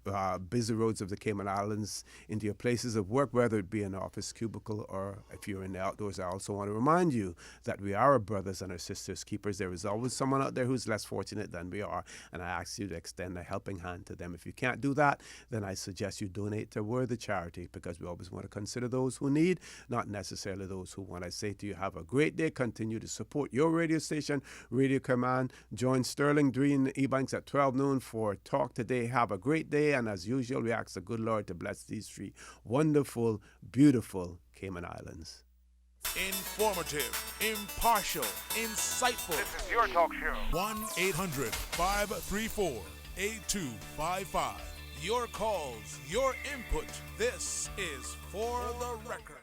busy roads of the Cayman Islands, into your places of work, whether it be an office cubicle or if you're in the outdoors. I also want to remind you that we are our brothers and our sisters keepers. There is always someone out there who's less fortunate than we are, and I ask you to extend a helping hand to them. If you can't do that, then I suggest you donate to worthy charity, because we always want to consider those who need, not necessarily those who want. I say to you, have a great day. Continue to support your radio station, Radio Cayman. Join Sterling Dreen Ebanks at 12 noon for Talk Today. Have a great day, and as usual, we ask the good Lord to bless these three wonderful, beautiful Cayman Islands. Informative, impartial, insightful. This is your talk show. 1-800-534-8255. Your calls, your input. This is For the Record.